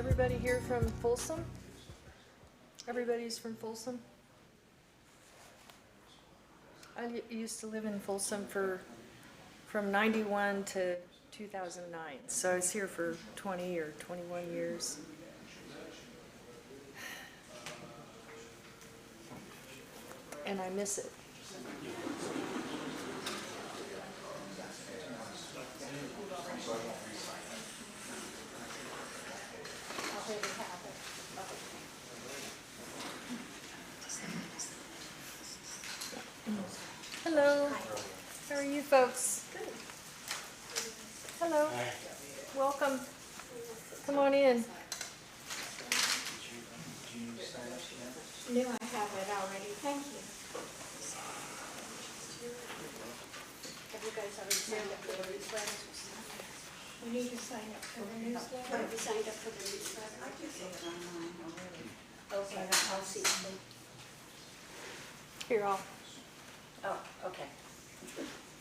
everybody here from Folsom? Everybody's from Folsom? I used to live in Folsom from 91 to 2009, so I was here for 20 or 21 years. And I miss it. Hello. How are you folks? Good. Hello. Hi. Welcome. Come on in. No, I have it already. Thank you. Have you guys already signed up for the newsletter? We need to sign up for the newsletter. Have you signed up for the newsletter? I just did it online already. Okay, I'll see. Here, I'll. Oh, okay.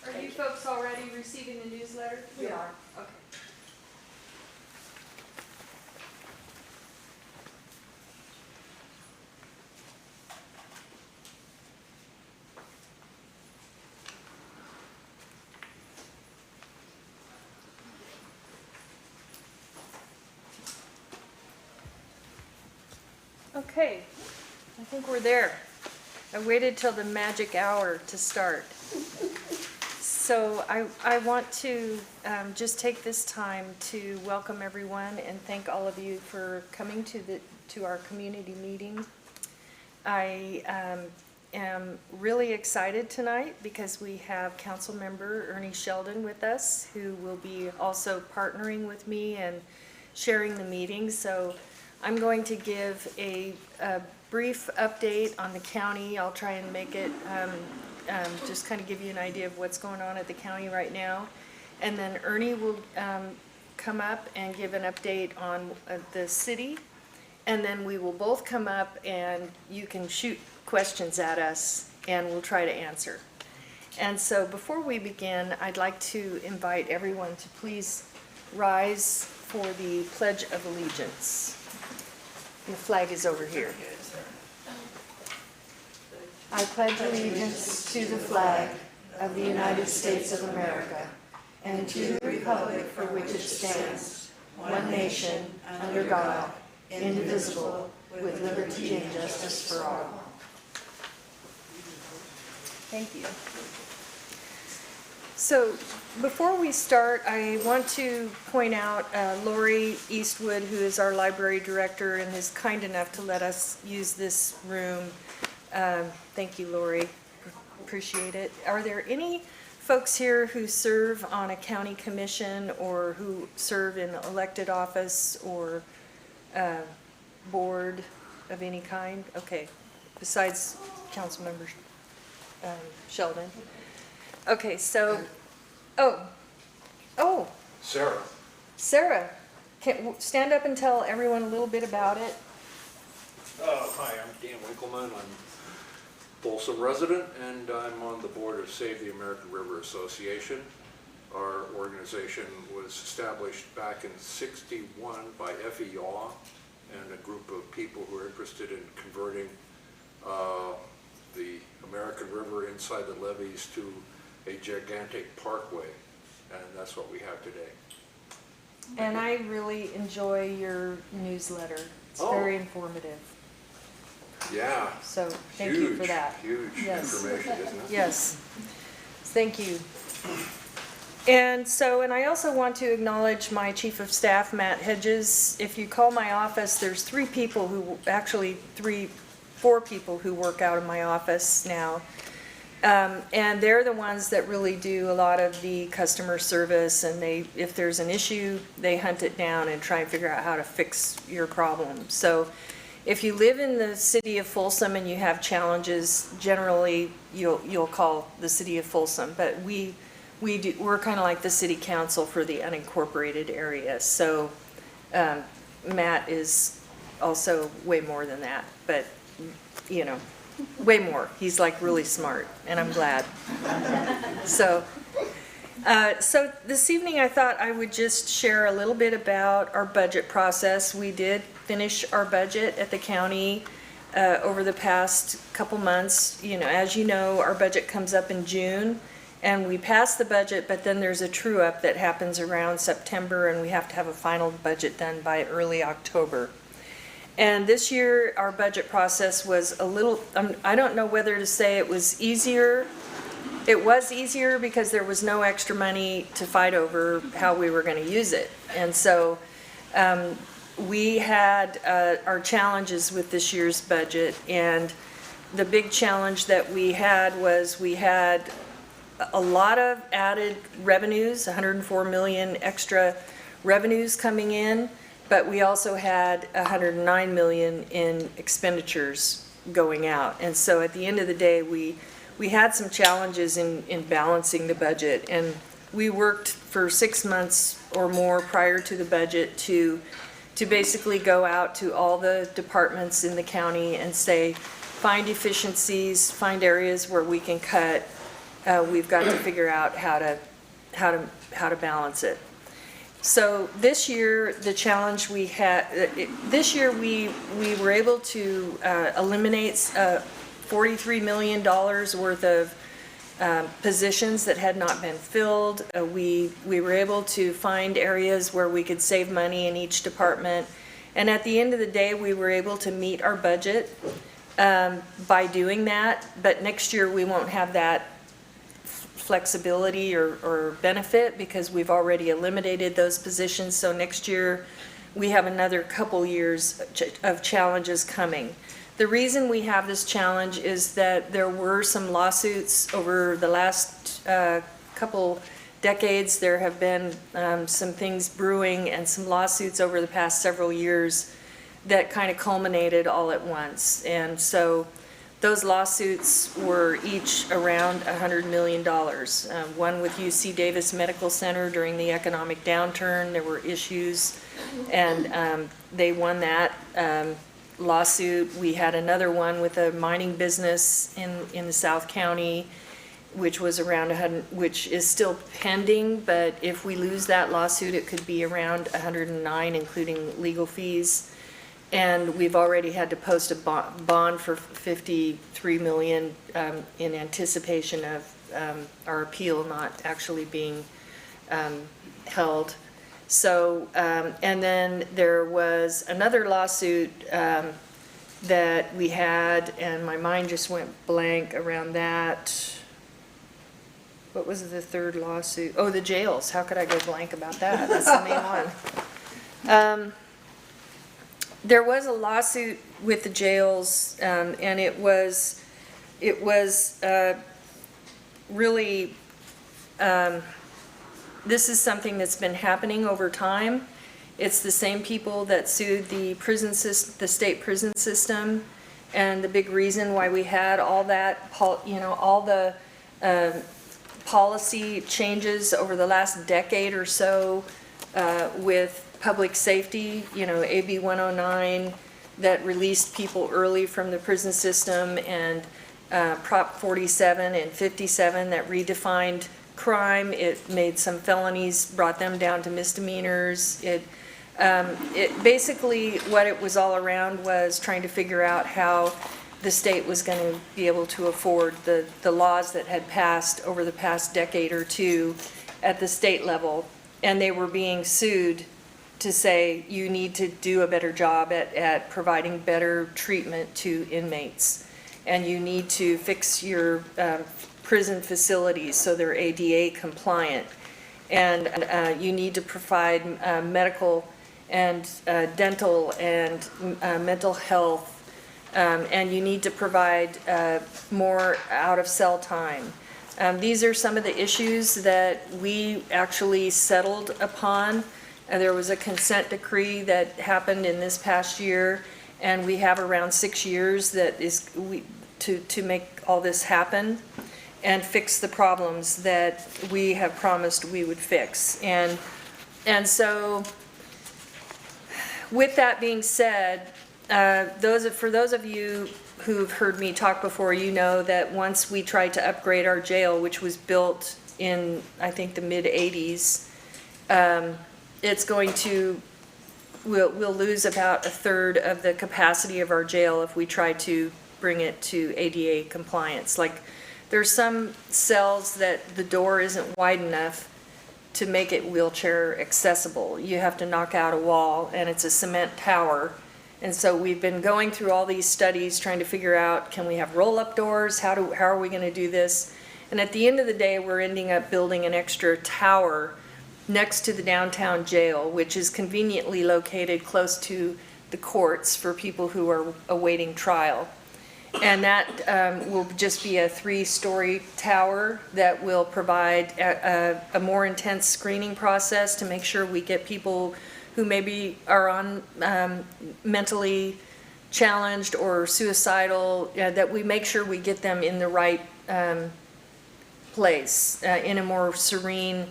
Are you folks already receiving the newsletter? We are. Okay. Okay, I think we're there. I waited till the magic hour to start. So I want to just take this time to welcome everyone and thank all of you for coming to our community meeting. I am really excited tonight because we have Council Member Ernie Sheldon with us, who will be also partnering with me and sharing the meeting. So I'm going to give a brief update on the county. I'll try and make it just kind of give you an idea of what's going on at the county right now. And then Ernie will come up and give an update on the city. And then we will both come up and you can shoot questions at us and we'll try to answer. And so before we begin, I'd like to invite everyone to please rise for the Pledge of Allegiance. The flag is over here. I pledge allegiance to the flag of the United States of America and to the republic for which it stands, one nation, under God, indivisible, with liberty and justice for all. Thank you. So before we start, I want to point out Lori Eastwood, who is our library director and is kind enough to let us use this room. Thank you, Lori. Appreciate it. Are there any folks here who serve on a county commission or who serve in elected office or board of any kind? Okay, besides Councilmember Sheldon. Okay, so, Sarah, stand up and tell everyone a little bit about it. Hi, I'm Dan Winkleman. I'm Folsom resident, and I'm on the board of Save the American River Association. Our organization was established back in '61 by Effie Yaw and a group of people who are interested in converting the American River inside the levees to a gigantic parkway, and that's what we have today. And I really enjoy your newsletter. It's very informative. Yeah. So thank you for that. Huge information, isn't it? Yes. Thank you. And I also want to acknowledge my Chief of Staff, Matt Hedges. If you call my office, there's four people who work out of my office now. And they're the ones that really do a lot of the customer service, and if there's an issue, they hunt it down and try and figure out how to fix your problem. So if you live in the city of Folsom and you have challenges, generally you'll call the city of Folsom, but we're kind of like the city council for the unincorporated area. So Matt is also way more than that, but you know, way more. He's like really smart, and I'm glad. So So this evening, I thought I would just share a little bit about our budget process. We did finish our budget at the county over the past couple months. You know, as you know, our budget comes up in June, and we pass the budget, but then there's a true-up that happens around September, and we have to have a final budget done by early October. And this year, our budget process was a little, I don't know whether to say it was easier. It was easier because there was no extra money to fight over how we were going to use it. And so we had our challenges with this year's budget. And the big challenge that we had was we had a lot of added revenues, 104 million extra revenues coming in. But we also had 109 million in expenditures going out. And so at the end of the day, we had some challenges in balancing the budget. And we worked for 6 months or more prior to the budget to basically go out to all the departments in the county and say, find efficiencies, find areas where we can cut. We've got to figure out how to balance it. So this year, the challenge we had, this year we were able to eliminate $43 million worth of positions that had not been filled. We were able to find areas where we could save money in each department. And at the end of the day, we were able to meet our budget by doing that. But next year, we won't have that flexibility or benefit because we've already eliminated those positions. So next year we have another couple years of challenges coming. The reason we have this challenge is that there were some lawsuits over the last couple decades. There have been some things brewing and some lawsuits over the past several years that kind of culminated all at once. And so those lawsuits were each around $100 million. One with UC Davis Medical Center during the economic downturn. There were issues, and they won that lawsuit. We had another one with a mining business in the South County, which was around which is still pending. But if we lose that lawsuit, it could be around 109, including legal fees. And we've already had to post a bond for $53 million in anticipation of our appeal not actually being held. So, and then there was another lawsuit that we had, and my mind just went blank around that. What was the third lawsuit? Oh, the jails. How could I go blank about that? That's the main one. There was a lawsuit with the jails, and it was really, this is something that's been happening over time. It's the same people that sued the the state prison system, and the big reason why we had all that, all the policy changes over the last decade or so with public safety, AB 109 that released people early from the prison system, and Prop 47 and 57 that redefined crime. It made some felonies, brought them down to misdemeanors. It basically, what it was all around was trying to figure out how the state was going to be able to afford the laws that had passed over the past decade or two at the state level, and they were being sued to say you need to do a better job at providing better treatment to inmates, and you need to fix your prison facilities so they're ADA compliant, and you need to provide medical and dental and mental health, and you need to provide more out-of-cell time. These are some of the issues that we actually settled upon. There was a consent decree that happened in this past year, and we have around 6 years that is to make all this happen and fix the problems that we have promised we would fix. And so, with that being said, for those of you who've heard me talk before, you know that once we tried to upgrade our jail, which was built in, I think, the mid-80s, it's going to, we'll lose about a third of the capacity of our jail if we try to bring it to ADA compliance. Like, there's some cells that the door isn't wide enough to make it wheelchair accessible. You have to knock out a wall, and it's a cement tower. And so we've been going through all these studies trying to figure out, can we have roll-up doors? How are we gonna do this? And at the end of the day, we're ending up building an extra tower next to the downtown jail, which is conveniently located close to the courts for people who are awaiting trial. And that will just be a 3-story tower that will provide a more intense screening process to make sure we get people who maybe are on mentally challenged or suicidal, that we make sure we get them in the right place, in a more serene,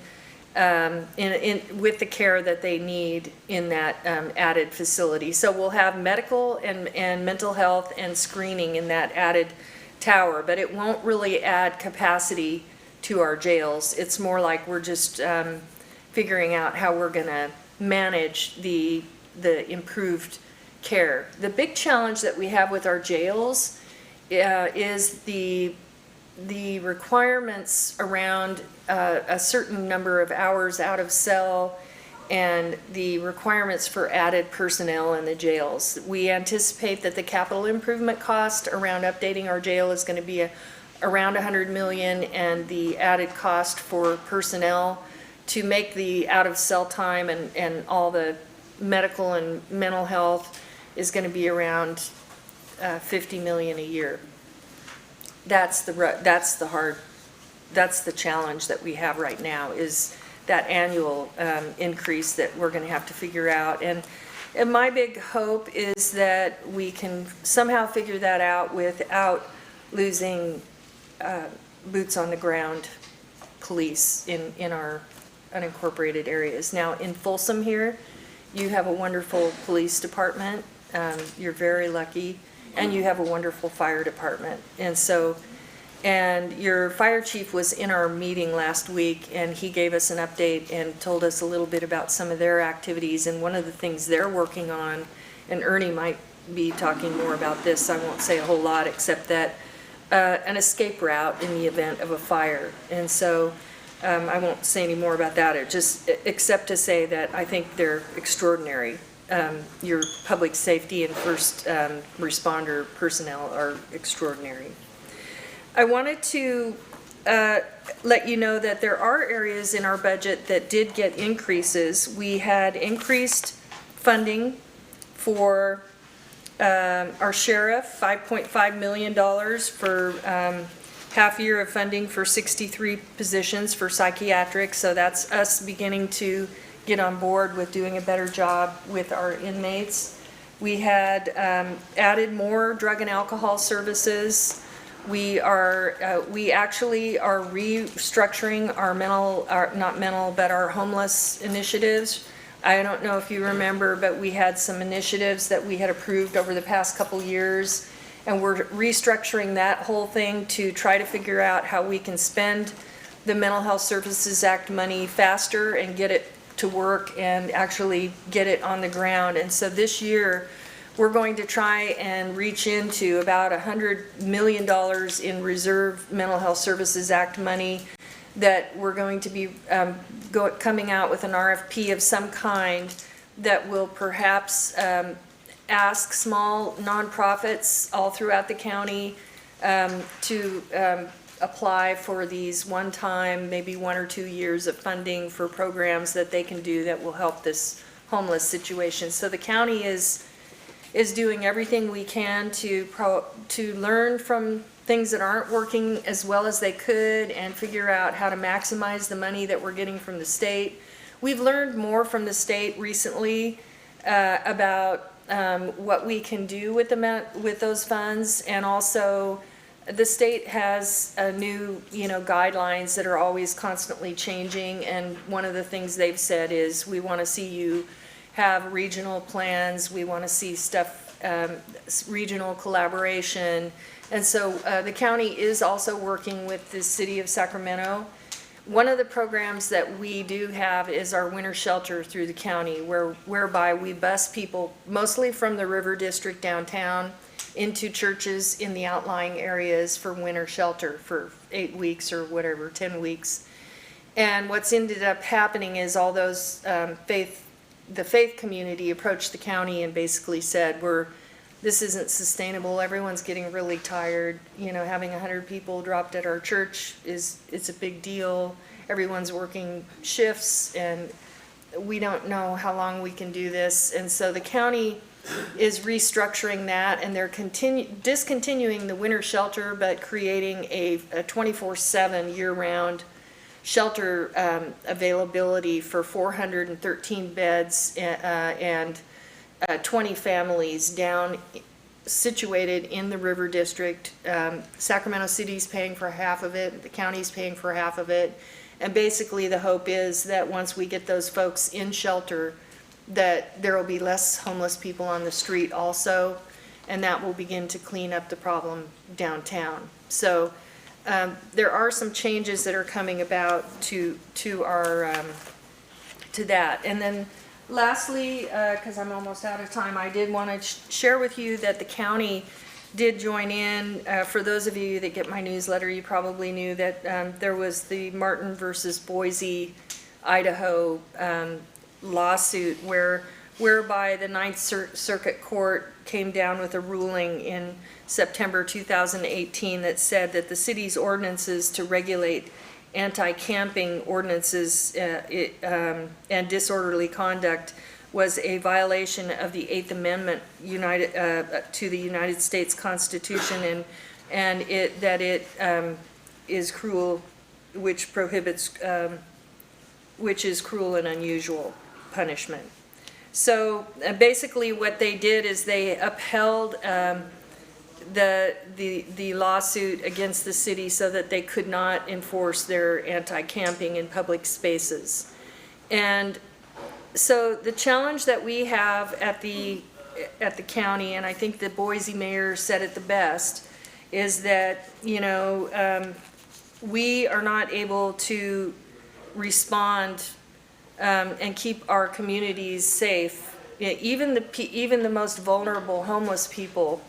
with the care that they need in that added facility. So we'll have medical and mental health and screening in that added tower, but it won't really add capacity to our jails. It's more like we're just figuring out how we're gonna manage the improved care. The big challenge that we have with our jails is the requirements around a certain number of hours out of cell and the requirements for added personnel in the jails. We anticipate that the capital improvement cost around updating our jail is going to be around $100 million, and the added cost for personnel to make the out of cell time and all the medical and mental health is going to be around $50 million a year. That's the challenge that we have right now, is that annual increase that we're going to have to figure out. And my big hope is that we can somehow figure that out without losing boots on the ground police in our unincorporated areas. Now, in Folsom here, you have a wonderful police department. You're very lucky. And you have a wonderful fire department. And your fire chief was in our meeting last week, and he gave us an update and told us a little bit about some of their activities. And one of the things they're working on, and Ernie might be talking more about this, I won't say a whole lot, except that an escape route in the event of a fire. And so I won't say any more about that, except to say that I think they're extraordinary. Your public safety and first responder personnel are extraordinary. I wanted to let you know that there are areas in our budget that did get increases. We had increased funding for our sheriff, $5.5 million for half year of funding for 63 positions for psychiatric. So that's us beginning to get on board with doing a better job with our inmates. We had added more drug and alcohol services. We actually are restructuring our homeless initiatives. I don't know if you remember, but we had some initiatives that we had approved over the past couple years, and we're restructuring that whole thing to try to figure out how we can spend the Mental Health Services Act money faster and get it to work and actually get it on the ground. And so this year, we're going to try and reach into about $100 million in reserve Mental Health Services Act money that we're going to be coming out with an RFP of some kind that will perhaps ask small nonprofits all throughout the county to apply for these one-time, maybe 1 or 2 years of funding for programs that they can do that will help this homeless situation. So the county is doing everything we can to learn from things that aren't working as well as they could and figure out how to maximize the money that we're getting from the state. We've learned more from the state recently about what we can do with those funds, and also the state has new guidelines that are always constantly changing, and one of the things they've said is, we want to see you have regional plans, we want to see stuff, regional collaboration. And so the county is also working with the city of Sacramento. One of the programs that we do have is our winter shelter through the county, whereby we bus people mostly from the River District downtown into churches in the outlying areas for winter shelter for 8 weeks or whatever, 10 weeks. And what's ended up happening is all those the faith community approached the county and basically said, this isn't sustainable. Everyone's getting really tired. You know, having 100 people dropped at our church it's a big deal. Everyone's working shifts, and we don't know how long we can do this. And so the county is restructuring that, and they're discontinuing the winter shelter, but creating a 24/7 year-round shelter availability for 413 beds and 20 families down situated in the River District. Sacramento City's paying for half of it, the county's paying for half of it. And basically the hope is that once we get those folks in shelter, that there will be less homeless people on the street also, and that will begin to clean up the problem downtown. So there are some changes that are coming about to that. And then lastly, because I'm almost out of time, I did want to share with you that the county did join in. For those of you that get my newsletter, you probably knew that there was the Martin versus Boise, Idaho lawsuit whereby the Ninth Circuit Court came down with a ruling in September 2018 that said that the city's ordinances to regulate anti-camping ordinances and disorderly conduct was a violation of the Eighth Amendment to the United States Constitution, and it is cruel, which prohibits, which is cruel and unusual punishment. So basically what they did is they upheld the lawsuit against the city so that they could not enforce their anti-camping in public spaces. And so the challenge that we have at the county, and I think the Boise mayor said it the best, is that, you know, we are not able to respond and keep our communities safe. Even the most vulnerable homeless people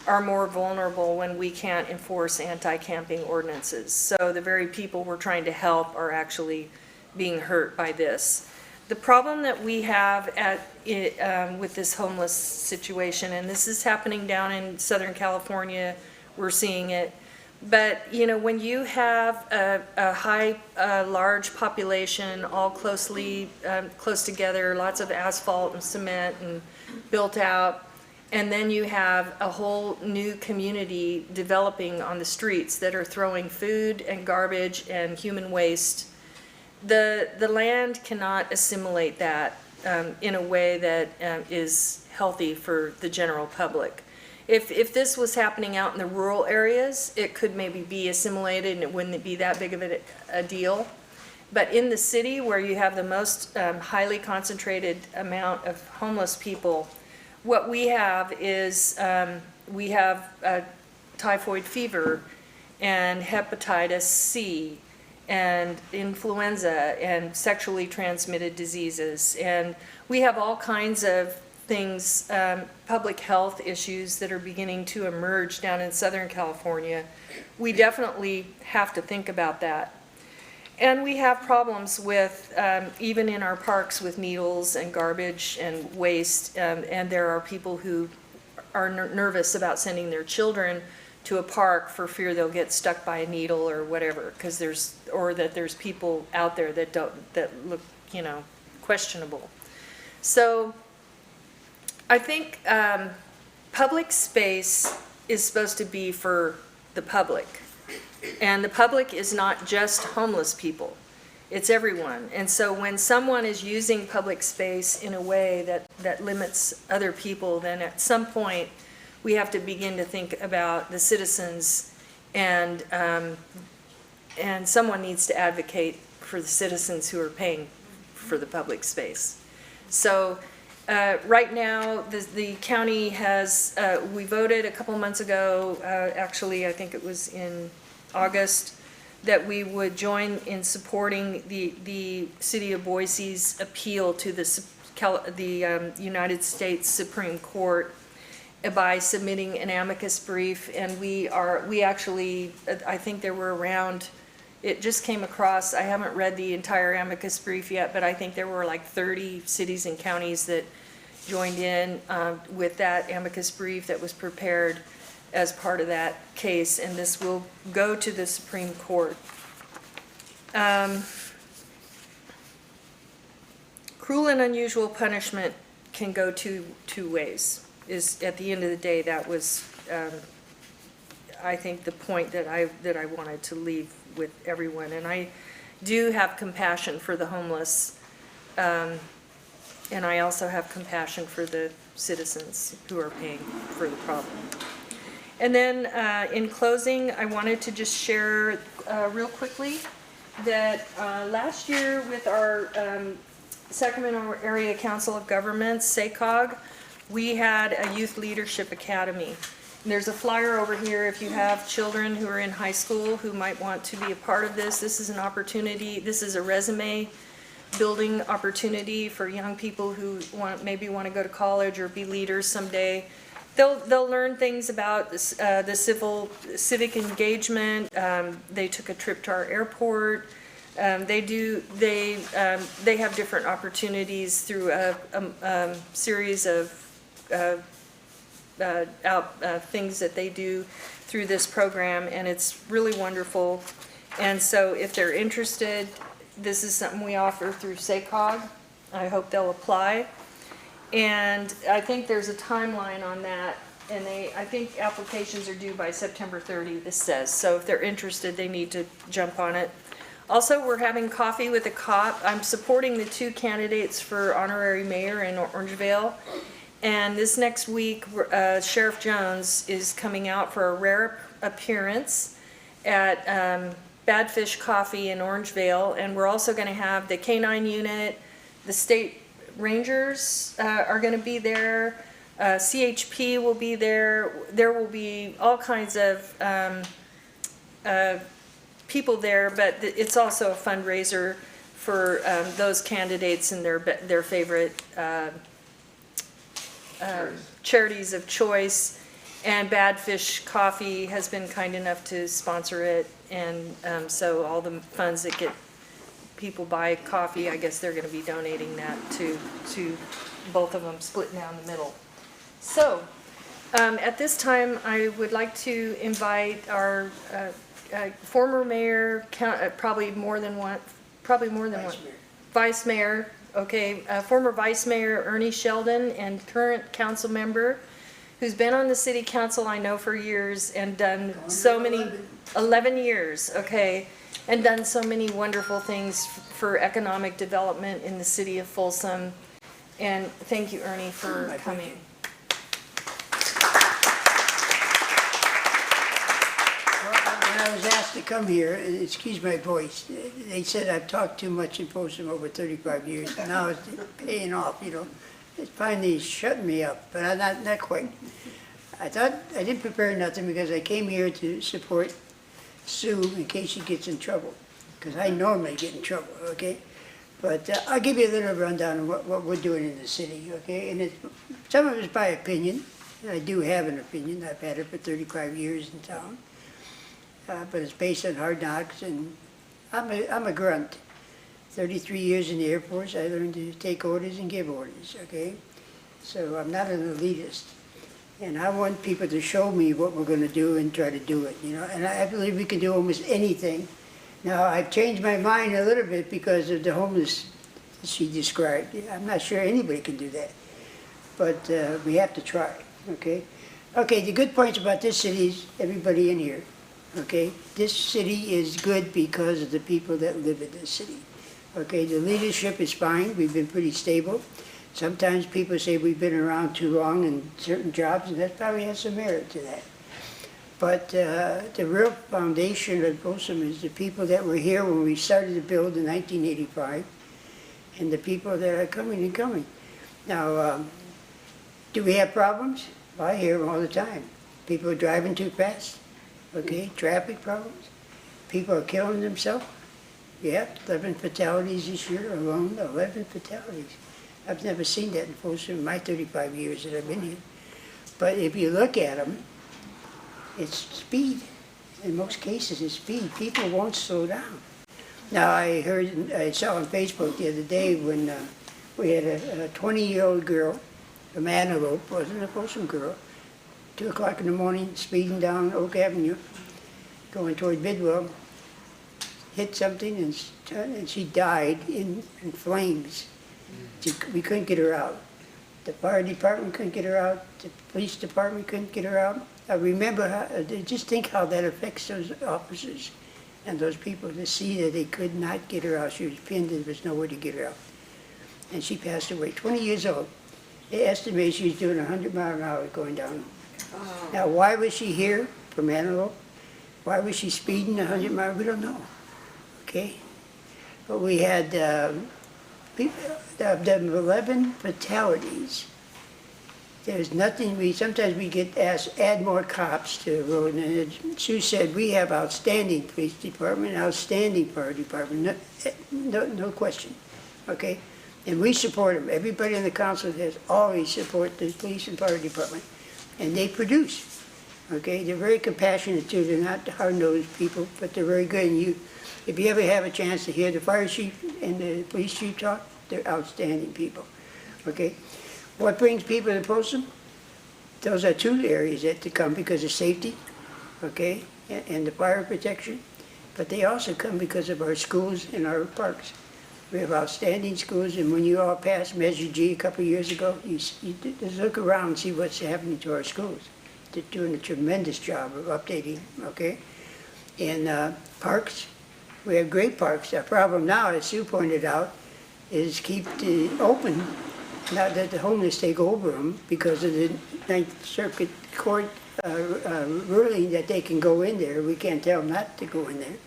are more vulnerable when we can't enforce anti-camping ordinances. So the very people we're trying to help are actually being hurt by this. The problem that we have with this homeless situation, and this is happening down in Southern California, we're seeing it, but you know, when you have a large population all close together, lots of asphalt and cement and built out, and then you have a whole new community developing on the streets that are throwing food and garbage and human waste, the land cannot assimilate that in a way that is healthy for the general public. If this was happening out in the rural areas, it could maybe be assimilated and it wouldn't be that big of a deal. But in the city where you have the most highly concentrated amount of homeless people, what we have is we have typhoid fever and hepatitis C and influenza and sexually transmitted diseases. And we have all kinds of things, public health issues that are beginning to emerge down in Southern California. We definitely have to think about that. And we have problems with, even in our parks, with needles and garbage and waste, and there are people who are nervous about sending their children to a park for fear they'll get stuck by a needle or whatever, because there's people out there that look, you know, questionable. So I think public space is supposed to be for the public. And the public is not just homeless people, it's everyone. And so when someone is using public space in a way that limits other people, then at some point we have to begin to think about the citizens, and someone needs to advocate for the citizens who are paying for the public space. So right now, the county has, we voted a couple months ago, actually I think it was in August, that we would join in supporting the city of Boise's appeal to the United States Supreme Court by submitting an amicus brief. And we actually, I think there were around, it just came across, I haven't read the entire amicus brief yet, but I think there were like 30 cities and counties that joined in with that amicus brief that was prepared as part of that case, and this will go to the Supreme Court. Cruel and unusual punishment can go two ways. Is at the end of the day, that was, I think, the point that I wanted to leave with everyone. And I do have compassion for the homeless, and I also have compassion for the citizens who are paying for the problem. And then in closing, I wanted to just share real quickly that last year with our Sacramento Area Council of Governments, SACOG, we had a Youth Leadership Academy. And there's a flyer over here if you have children who are in high school who might want to be a part of this. This is an opportunity, this is a resume building opportunity for young people who maybe want to go to college or be leaders someday. They'll learn things about the civic engagement. They took a trip to our airport. They have different opportunities through a series of things that they do through this program, and it's really wonderful. And so if they're interested, this is something we offer through SACOG. I hope they'll apply. And I think there's a timeline on that, and I think applications are due by September 30, this says. So if they're interested, they need to jump on it. Also, we're having coffee with a cop. I'm supporting the 2 candidates for honorary mayor in Orangevale. And this next week, Sheriff Jones is coming out for a rare appearance at Badfish Coffee in Orangevale. And we're also going to have the K-9 unit, the state rangers are going to be there. CHP will be there. There will be all kinds of people there, but it's also a fundraiser for those candidates and their favorite charities of choice. And Badfish Coffee has been kind enough to sponsor it, and so all the funds that get people buy coffee, I guess they're going to be donating that to both of them, split down the middle. So at this time, I would like to invite our former mayor, probably more than one, vice mayor, okay, former vice mayor Ernie Sheldon, and current council member who's been on the city council, I know, for years and done so many, 11 years, okay, and done so many wonderful things for economic development in the city of Folsom. And thank you, Ernie, for coming. When I was asked to come here, and excuse my voice, they said I've talked too much in Folsom over 35 years. Now it's paying off, you know. It's finally shutting me up, but I'm not quite. I thought I didn't prepare nothing because I came here to support Sue in case she gets in trouble, because I normally get in trouble, okay? But I'll give you a little rundown of what we're doing in the city, okay? And some of it's by opinion. I do have an opinion. I've had it for 35 years in town. But it's based on hard knocks, and I'm a grunt. 33 years in the Air Force, I learned to take orders and give orders, okay? So I'm not an elitist. And I want people to show me what we're going to do and try to do it, you know? And I believe we can do almost anything. Now, I've changed my mind a little bit because of the homeless she described. I'm not sure anybody can do that. But we have to try, okay? Okay, the good points about this city is everybody in here, okay? This city is good because of the people that live in this city. Okay, the leadership is fine. We've been pretty stable. Sometimes people say we've been around too long in certain jobs, and that probably has some merit to that. But the real foundation of Folsom is the people that were here when we started to build in 1985, and the people that are coming and coming. Now, do we have problems? Well, I hear them all the time. People are driving too fast, okay, traffic problems. People are killing themselves. Yeah, 11 fatalities this year alone, 11 fatalities. I've never seen that in Folsom in my 35 years that I've been here. But if you look at them, it's speed. In most cases, it's speed. People won't slow down. Now, I saw on Facebook the other day when we had a 20-year-old girl, a Antelope, wasn't a Folsom girl, 2 o'clock in the morning, speeding down Oak Avenue, going toward Bidwell, hit something and she died in flames. We couldn't get her out. The fire department couldn't get her out. The police department couldn't get her out. I remember just think how that affects those officers and those people to see that they could not get her out. She was pinned and there was nowhere to get her out. And she passed away, 20 years old. They estimate she was doing 100 miles an hour going down. Oh. Now, why was she here from Antelope? Why was she speeding 100 miles? We don't know. Okay? But we had of the 11 fatalities. There's nothing, sometimes we get asked, add more cops to the road, and Sue said, we have outstanding police department, outstanding fire department, no question, okay? And we support them. Everybody in the council has always supported the police and fire department, and they produce, okay? They're very compassionate too. They're not hard-nosed people, but they're very good. And if you ever have a chance to hear the fire chief and the police chief talk, they're outstanding people, okay? What brings people to Folsom? Those are 2 areas that to come because of safety, okay, and the fire protection. But they also come because of our schools and our parks. We have outstanding schools, and when you all passed Measure G a couple of years ago, you just look around and see what's happening to our schools. They're doing a tremendous job of updating, okay? And parks, we have great parks. Our problem now, as Sue pointed out, is keep it open. Not that the homeless take over them because of the Ninth Circuit Court ruling that they can go in there. We can't tell them not to go in there.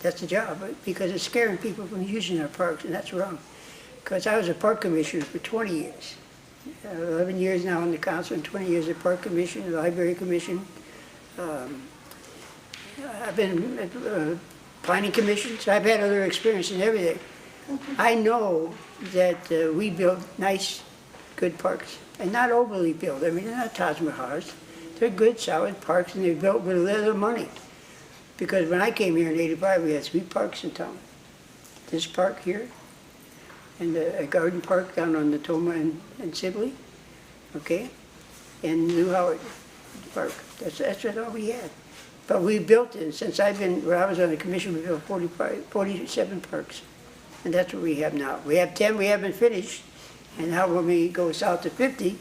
That's the job, because it's scaring people from using our parks, and that's wrong. Because I was a park commissioner for 20 years. 11 years now on the council and 20 years at park commission, library commission. I've been at planning commission, so I've had other experience in everything. I know that we build nice, good parks, and not overly built. I mean, they're not Taj Mahals. They're good, solid parks, and they're built with a little money. Because when I came here in '85, we had 3 parks in town. This park here, and a garden park down on Natoma and Sibley, okay? And New Howard Park. That's all we had. But we built it, and since when I was on the commission, we built 47 parks. And that's what we have now. We have 10 we haven't finished, and now when we go south to 50,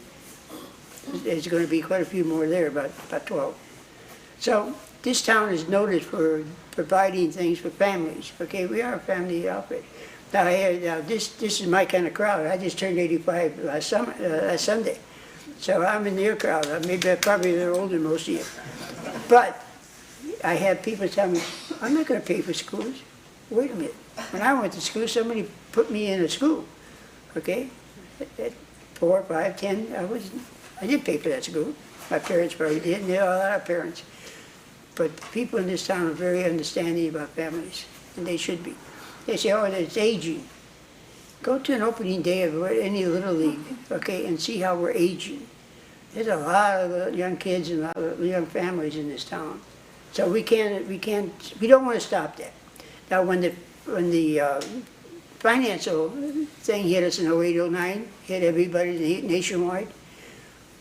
there's going to be quite a few more there, about 12. So this town is noted for providing things for families. Okay, we are a family outfit. Now, this is my kind of crowd. I just turned 85 last Sunday, so I'm in your crowd. Probably they're older, most of you. But I have people tell me, I'm not going to pay for schools. Wait a minute. When I went to school, somebody put me in a school, okay? At 4, 5, 10, I didn't pay for that school. My parents probably did, and there are a lot of parents. But people in this town are very understanding about families, and they should be. They say, oh, it's aging. Go to an opening day of any Little League, okay, and see how we're aging. There's a lot of young kids and a lot of young families in this town. So we don't want to stop that. Now, when the financial thing hit us in 08, 09, hit everybody nationwide,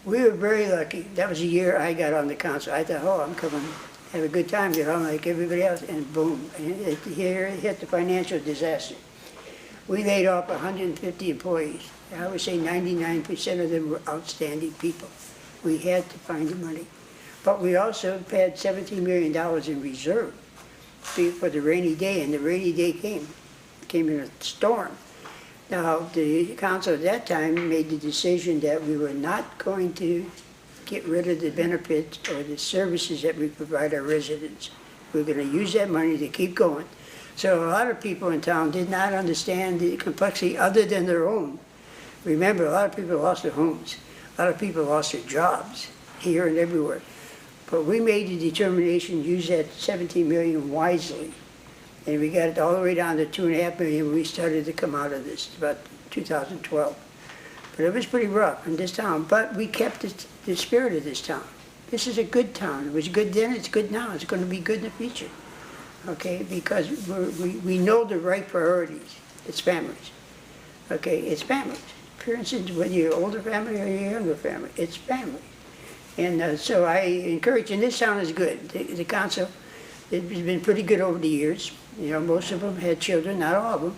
we were very lucky. That was the year I got on the council. I thought, oh, I'm coming, have a good time, like everybody else, and boom, and here it hit the financial disaster. We laid off 150 employees. I would say 99% of them were outstanding people. We had to find the money. But we also had $17 million in reserve for the rainy day, and the rainy day came in a storm. Now, the council at that time made the decision that we were not going to get rid of the benefits or the services that we provide our residents. We're going to use that money to keep going. So a lot of people in town did not understand the complexity other than their own. Remember, a lot of people lost their homes. A lot of people lost their jobs here and everywhere. But we made the determination, to use that 17 million wisely. And we got it all the way down to 2.5 million when we started to come out of this, about 2012. But it was pretty rough in this town, but we kept the spirit of this town. This is a good town. It was good then, it's good now, it's gonna be good in the future. Okay, because we know the right priorities. It's families. Okay, it's families. For instance, whether you're an older family or you're a younger family, it's family. And so I encourage, and this town is good. The council, it's been pretty good over the years. You know, most of them had children, not all of them.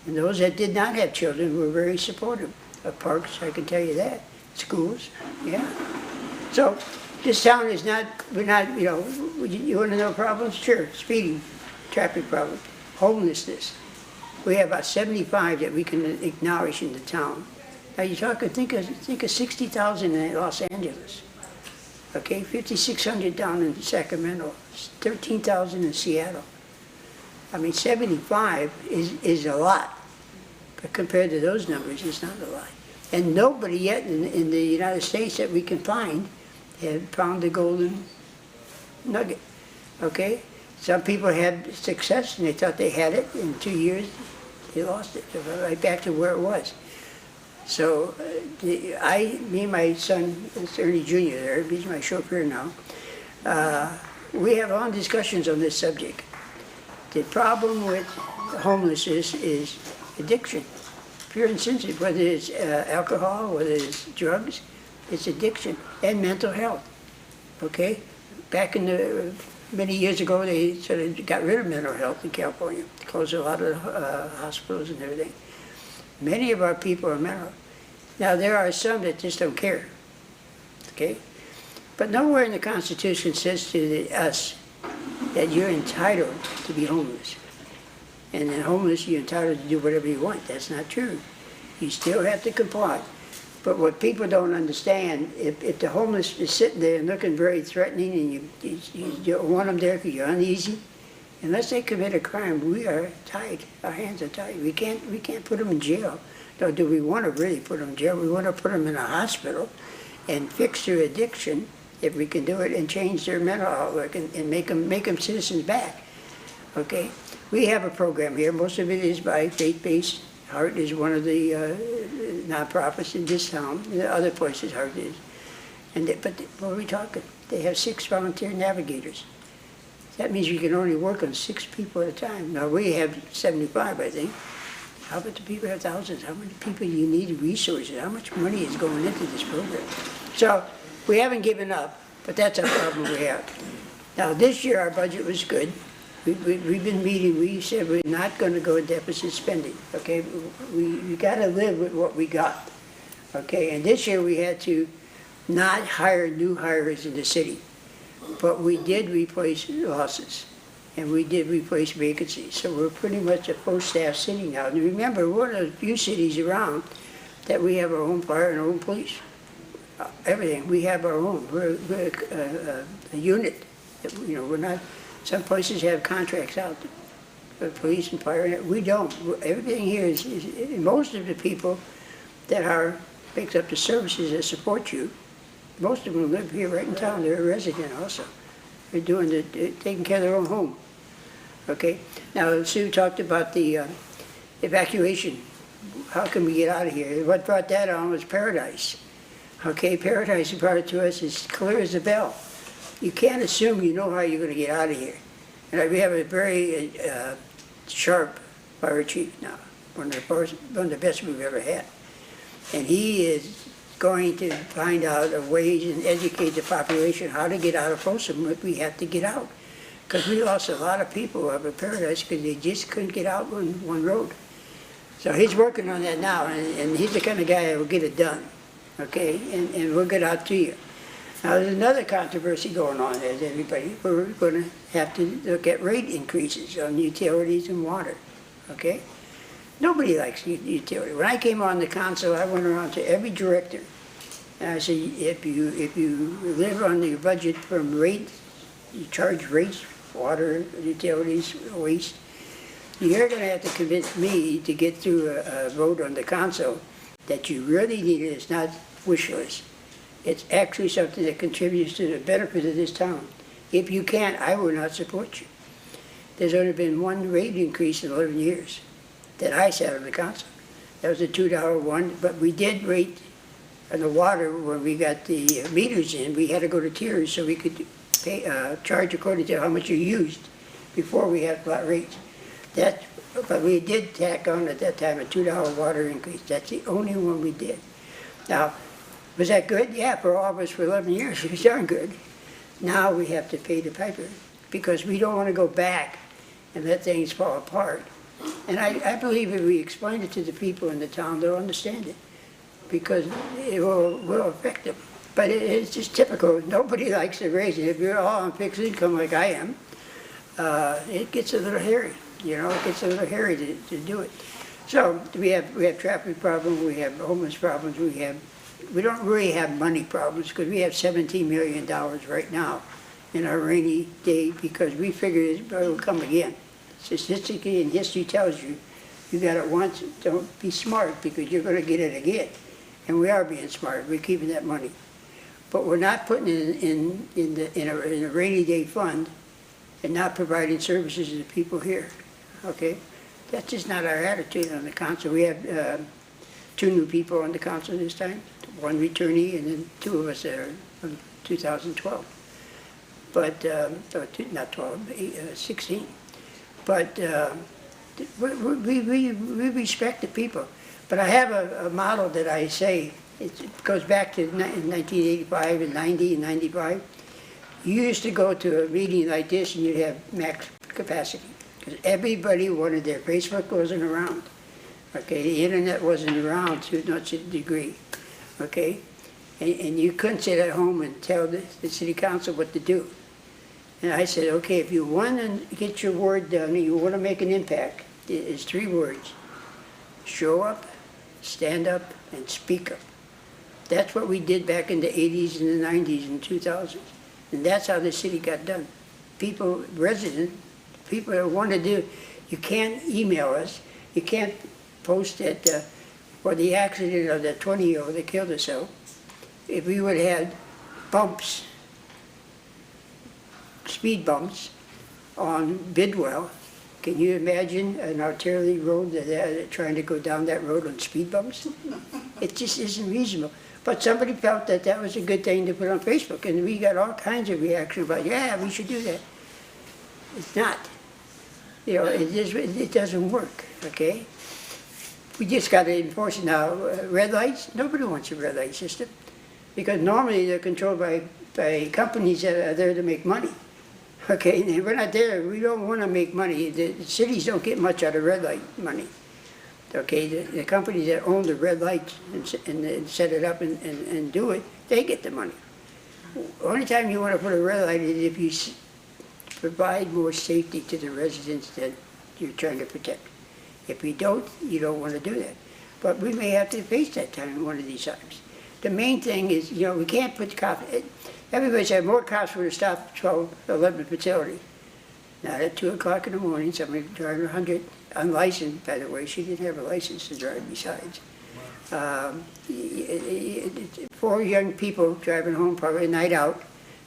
And those that did not have children were very supportive of parks, I can tell you that. Schools, yeah. So this town is not, we're not, you know, you want to know problems? Sure, speeding, traffic problems, homelessness. We have about 75 that we can acknowledge in the town. Now you're talking, think of 60,000 in Los Angeles. Okay, 5,600 down in Sacramento, 13,000 in Seattle. I mean, 75 is a lot, but compared to those numbers, it's not a lot. And nobody yet in the United States that we can find have found the golden nugget, okay? Some people had success and they thought they had it. In 2 years, they lost it, right back to where it was. So me and my son, it's Ernie Jr. there, he's my chauffeur now, we have long discussions on this subject. The problem with homelessness is addiction. Pure and sincere, whether it's alcohol, whether it's drugs, it's addiction and mental health, okay? Back in the, many years ago, they sort of got rid of mental health in California, closed a lot of hospitals and everything. Many of our people are mental. Now, there are some that just don't care, okay? But nowhere in the Constitution says to us that you're entitled to be homeless. And then homeless, you're entitled to do whatever you want. That's not true. You still have to comply. But what people don't understand, if the homeless is sitting there and looking very threatening and you don't want them there because you're uneasy, unless they commit a crime, we are tied. Our hands are tied. We can't put them in jail. Nor do we want to really put them in jail. We want to put them in a hospital and fix their addiction, if we can do it, and change their mental outlook and make them citizens back. Okay? We have a program here. Most of it is by faith-based. Heart is one of the nonprofits in this town. In other places, Heart is. But what are we talking? They have 6 volunteer navigators. That means you can only work on 6 people at a time. Now, we have 75, I think. How about the people have thousands? How many people do you need, resources? How much money is going into this program? So we haven't given up, but that's a problem we have. Now, this year our budget was good. We've been meeting, we said we're not going to go deficit spending, okay? We got to live with what we got, okay? And this year we had to not hire new hires in the city, but we did replace losses, and we did replace vacancies. So we're pretty much a full staff city now. And remember, we're one of the few cities around that we have our own fire and our own police. Everything, we have our own. We're a unit. You know, we're not. Some places have contracts out for police and fire. We don't. Everything here is most of the people that makes up the services that support you, most of them live here right in town. They're a resident also. They're taking care of their own home. Okay. Now Sue talked about the evacuation. How can we get out of here? What brought that on was Paradise. Okay, Paradise brought it to us as clear as a bell. You can't assume you know how you're going to get out of here. And we have a very sharp fire chief now, one of the best we've ever had. And he is going to find out ways and educate the population how to get out of Folsom if we have to get out. Because we lost a lot of people up at Paradise because they just couldn't get out on one road. So he's working on that now, and he's the kind of guy that will get it done. Okay, and we'll get out to you. Now, there's another controversy going on, as everybody. We're going to have to look at rate increases on utilities and water, okay? Nobody likes utility. When I came on the council, I went around to every director, and I said, if you live on your budget from rates, you charge rates, water, utilities, waste, you're going to have to convince me to get through a vote on the council that you really need it. It's not wish list. It's actually something that contributes to the benefit of this town. If you can't, I will not support you. There's only been one rate increase in 11 years that I sat on the council. That was a $2 one, but we did rate on the water when we got the meters in. We had to go to tiers so we could pay, charge according to how much you used before we had flat rates. But we did tack on at that time a $2 water increase. That's the only one we did. Now, was that good? Yeah, for all of us for 11 years, it was darn good. Now we have to pay the piper because we don't want to go back and let things fall apart. And I believe if we explain it to the people in the town, they'll understand it because it will affect them. But it's just typical. Nobody likes to raise it. If you're all on fixed income like I am, it gets a little hairy. You know, it gets a little hairy to do it. So we have traffic problems, we have homeless problems, we don't really have money problems because we have $17 million right now in our rainy day because we figure it will come again. Statistically, and history tells you, you got it once, don't be smart because you're going to get it again. And we are being smart, we're keeping that money. But we're not putting it in a rainy day fund and not providing services to the people here, okay? That's just not our attitude on the council. We have 2 new people on the council this time, 1 returnee and then 2 of us are from 2012. But, not 12, 16. But we respect the people. But I have a model that I say, it goes back to 1985 and 90 and 95. You used to go to a meeting like this and you'd have max capacity. Because everybody wanted their, Facebook wasn't around. Okay, the internet wasn't around to such a degree. Okay, and you couldn't sit at home and tell the city council what to do. And I said, okay, if you want to get your word done and you want to make an impact, it's 3 words. Show up, stand up, and speak up. That's what we did back in the 80s and the 90s and 2000s. And that's how the city got done. People, residents, people that want to do, you can't email us, you can't post that for the accident of that 20-year-old that killed herself. If we would have had bumps, speed bumps on Bidwell, can you imagine an arterial road that they're trying to go down that road on speed bumps? It just isn't reasonable. But somebody felt that that was a good thing to put on Facebook, and we got all kinds of reaction about, yeah, we should do that. It's not. You know, it doesn't work, okay? We just got to enforce it now. Red lights, nobody wants a red light system because normally they're controlled by companies that are there to make money. Okay, and we're not there. We don't want to make money. The cities don't get much out of red light money. Okay, the companies that own the red lights and set it up and do it, they get the money. The only time you want to put a red light is if you provide more safety to the residents that you're trying to protect. If you don't want to do that. But we may have to face that time one of these times. The main thing is, you know, we can't put cops. Everybody said more cops would have stopped 11 fatalities. Not at 2 o'clock in the morning, somebody driving 100, unlicensed, by the way. She didn't have a license to drive besides. 4 young people driving home, probably a night out,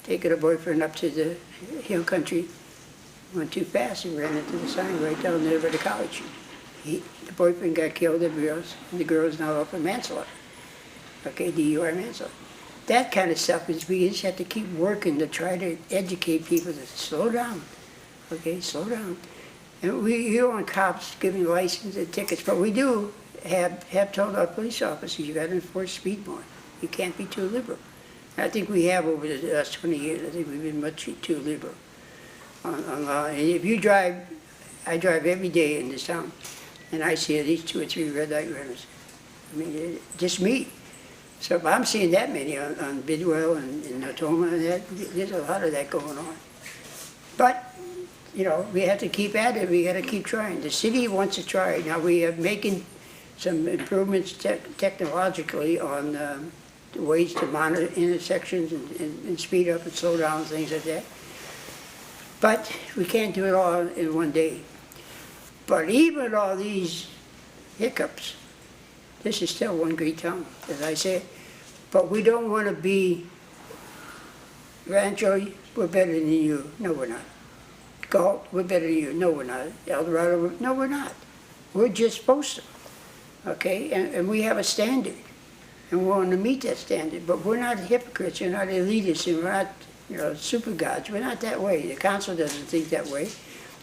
taking a boyfriend up to the hill country, went too fast and ran into the sign right down there by the college. The boyfriend got killed, and the girl's now up in manslaughter. Okay, DUI manslaughter. That kind of stuff is, we just have to keep working to try to educate people to slow down. Okay, slow down. And you don't want cops giving license and tickets, but we do have told our police officers, you got to enforce speed more. You can't be too liberal. And I think we have over the last 20 years. I think we've been much too liberal on law. And if you drive, I drive every day in this town, and I see at least 2 or 3 red light runners. I mean, just me. So if I'm seeing that many on Bidwell and in Natoma, and that, there's a lot of that going on. But, you know, we have to keep at it. We got to keep trying. The city wants to try. Now we are making some improvements technologically on the ways to monitor intersections and speed up and slow down, things like that. But we can't do it all in one day. But even with all these hiccups, this is still one great town, as I said. But we don't want to be, Rancho, we're better than you. No, we're not. Galt, we're better than you. No, we're not. El Dorado, no, we're not. We're just Folsom, okay? And we have a standard, and we want to meet that standard. But we're not hypocrites. We're not elitists, and we're not, super gods. We're not that way. The council doesn't think that way.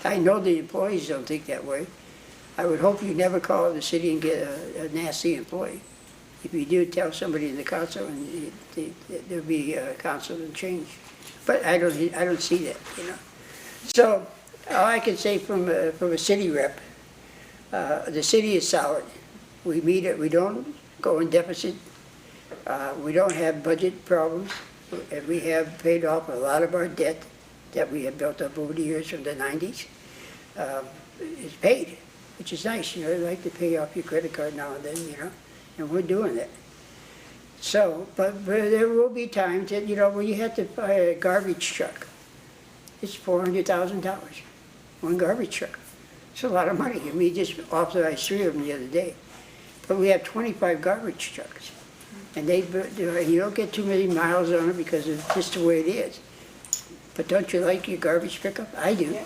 I know the employees don't think that way. I would hope you never call the city and get a nasty employee. If you do, tell somebody in the council, and there'll be a council and change. But I don't see that, So all I can say from a city rep, the city is solid. We meet it. We don't go in deficit. We don't have budget problems. And we have paid off a lot of our debt that we have built up over the years from the 90s. It's paid, which is nice. You like to pay off your credit card now and then, and we're doing that. So, but there will be times that, when you have to buy a garbage truck, it's $400,000, one garbage truck. It's a lot of money. We just authorized 3 of them the other day. But we have 25 garbage trucks. And you don't get too many miles on it because it's just the way it is. But don't you like your garbage pickup? I do. Yeah.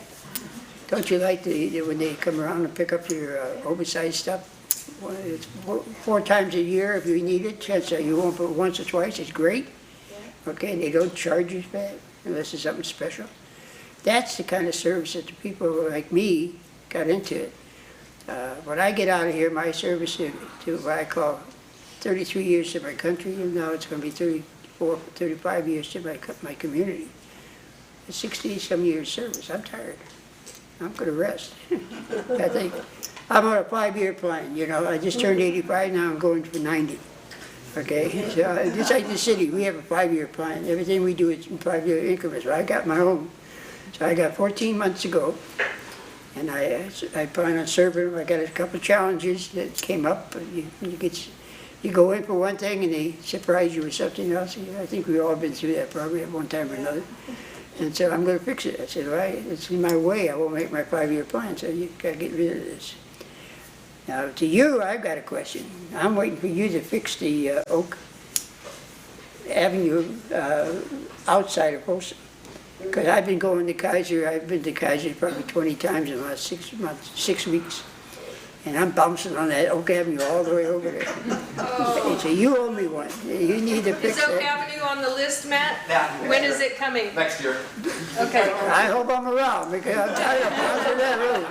Don't you like when they come around and pick up your oversized stuff? Well, it's 4 times a year if you need it. Chance you won't put once or twice. It's great. Yeah. Okay, and they don't charge you for that unless it's something special. That's the kind of service that the people like me got into it. When I get out of here, my service to what I call 33 years to my country, and now it's going to be 34, 35 years to my community. It's 60-some years service. I'm tired. I'm going to rest. I think I'm on a 5-year plan. I just turned 85. Now I'm going for 90. Okay, so just like the city, we have a 5-year plan. Everything we do is in 5-year increments. So I got my own. So I got 14 months to go, and I plan on serving them. I got a couple of challenges that came up. You go in for one thing and they surprise you with something else. I think we've all been through that probably at one time or another. And so I'm going to fix it. I said, it's in my way. I won't make my 5-year plan, so you got to get rid of this. Now, to you, I've got a question. I'm waiting for you to fix the Oak Avenue outside of Folsom. Because I've been going to Kaiser. I've been to Kaiser probably 20 times in the last 6 weeks. And I'm bouncing on that Oak Avenue all the way over there. Oh. So you owe me one. You need to fix that. Is Oak that. Avenue on the list, Matt? Yeah. When is it coming? Next year. Okay. I hope I'm around because I'm tired of bouncing that road.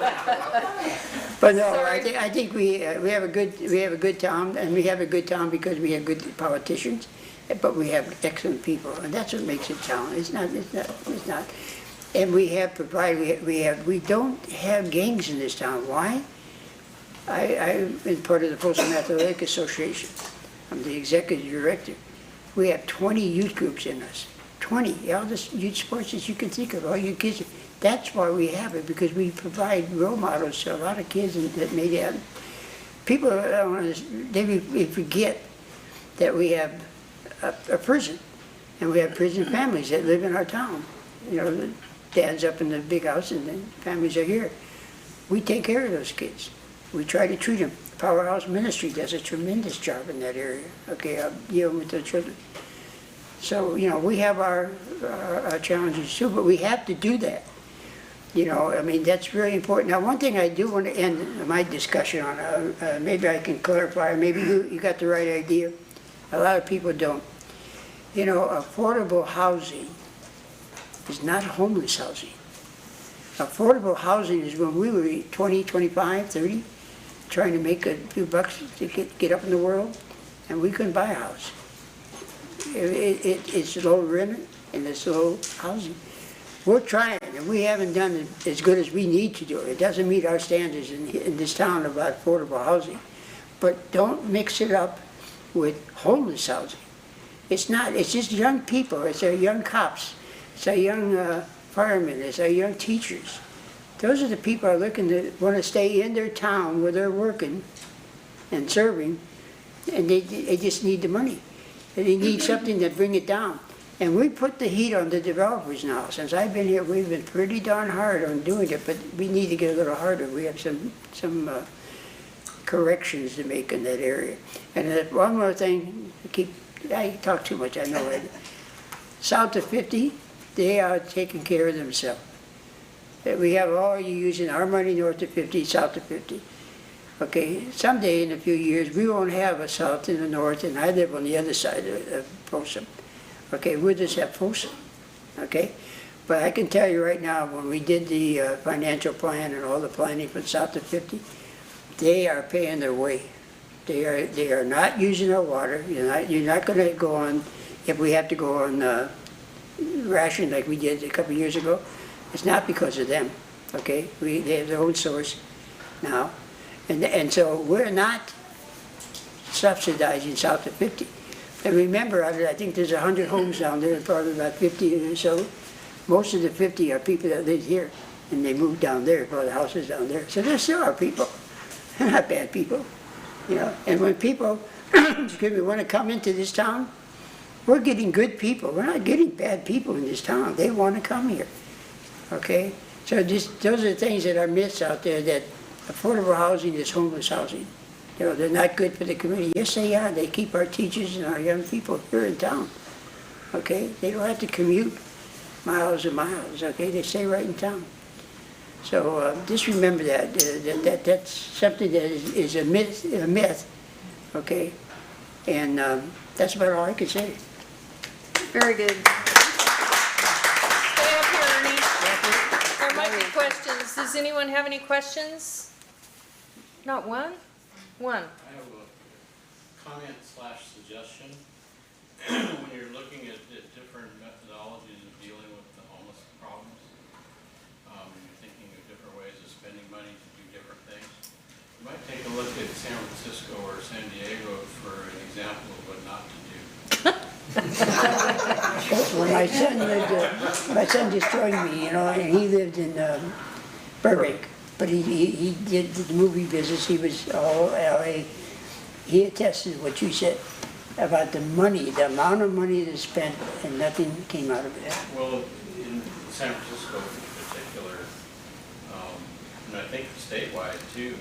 But no, Sorry. I think we have a good town, and we have a good town because we have good politicians, but we have excellent people, and that's what makes it town. It's not. And we have provided. We don't have gangs in this town. Why? I've been part of the Folsom Athletic Association. I'm the executive director. We have 20 youth groups in us. 20, all the youth sports that you can think of, all you kids. That's why we have it, because we provide role models to a lot of kids that made it. People, they forget that we have a prison, and we have prison families that live in our town. The dad's up in the big house, and the families are here. We take care of those kids. We try to treat them. Powerhouse Ministry does a tremendous job in that area. Okay, dealing with the children. So, we have our challenges too, but we have to do that. That's very important. Now, one thing I do want to end my discussion on, maybe I can clarify, maybe you got the right idea. A lot of people don't. Affordable housing is not homeless housing. Affordable housing is when we were 20, 25, 30, trying to make a few bucks to get up in the world, and we couldn't buy a house. It's low rent and it's low housing. We're trying, and we haven't done as good as we need to do. It doesn't meet our standards in this town about affordable housing. But don't mix it up with homeless housing. It's not. It's just young people. It's our young cops. It's our young firemen. It's our young teachers. Those are the people who are looking to want to stay in their town where they're working and serving, and they just need the money. And they need something to bring it down. And we put the heat on the developers now. Since I've been here, we've been pretty darn hard on doing it, but we need to get a little harder. We have some corrections to make in that area. And one more thing, to keep I talk too much, I know it. South of 50, they are taking care of themselves. We have all you using our money north of 50, south of 50. Okay, someday in a few years, we won't have a south and a north, and I live on the other side of Folsom. Okay, we'll just have Folsom, okay? But I can tell you right now, when we did the financial plan and all the planning for south of 50, they are paying their way. They are not using our water. You're not going to go on, if we have to go on ration like we did a couple years ago, it's not because of them, okay? They have their own source now. And so we're not subsidizing south of 50. And remember, I think there's 100 homes down there, and probably about 50 or so. Most of the 50 are people that live here, and they moved down there, bought the houses down there. So there still are people. They're not bad people, you know. And when people, excuse me, want to come into this town, we're getting good people. We're not getting bad people in this town. They want to come here, okay? So those are the things that are myths out there, that affordable housing is homeless housing. You know, they're not good for the community. Yes, they are. They keep our teachers and our young people here in town, okay? They don't have to commute miles and miles, okay? They stay right in town. So just remember that, that's something that is a myth, okay? And that's about all I can say. Very good. Stay up here, Ernie. There might be questions. Does anyone have any questions? Not one? One. I have a comment / suggestion. When you're looking at different methodologies of dealing with the homeless problems, you're thinking of different ways of spending money to do different things. You might take a look at San Francisco or San Diego for an example of what not to do. Well, my son just joined me, you know, and he lived in Burbank. But he did the movie business. He was all LA. He attested what you said about the money, the amount of money that's spent, and nothing came out of it. Well, in San Francisco in particular, and I think statewide too,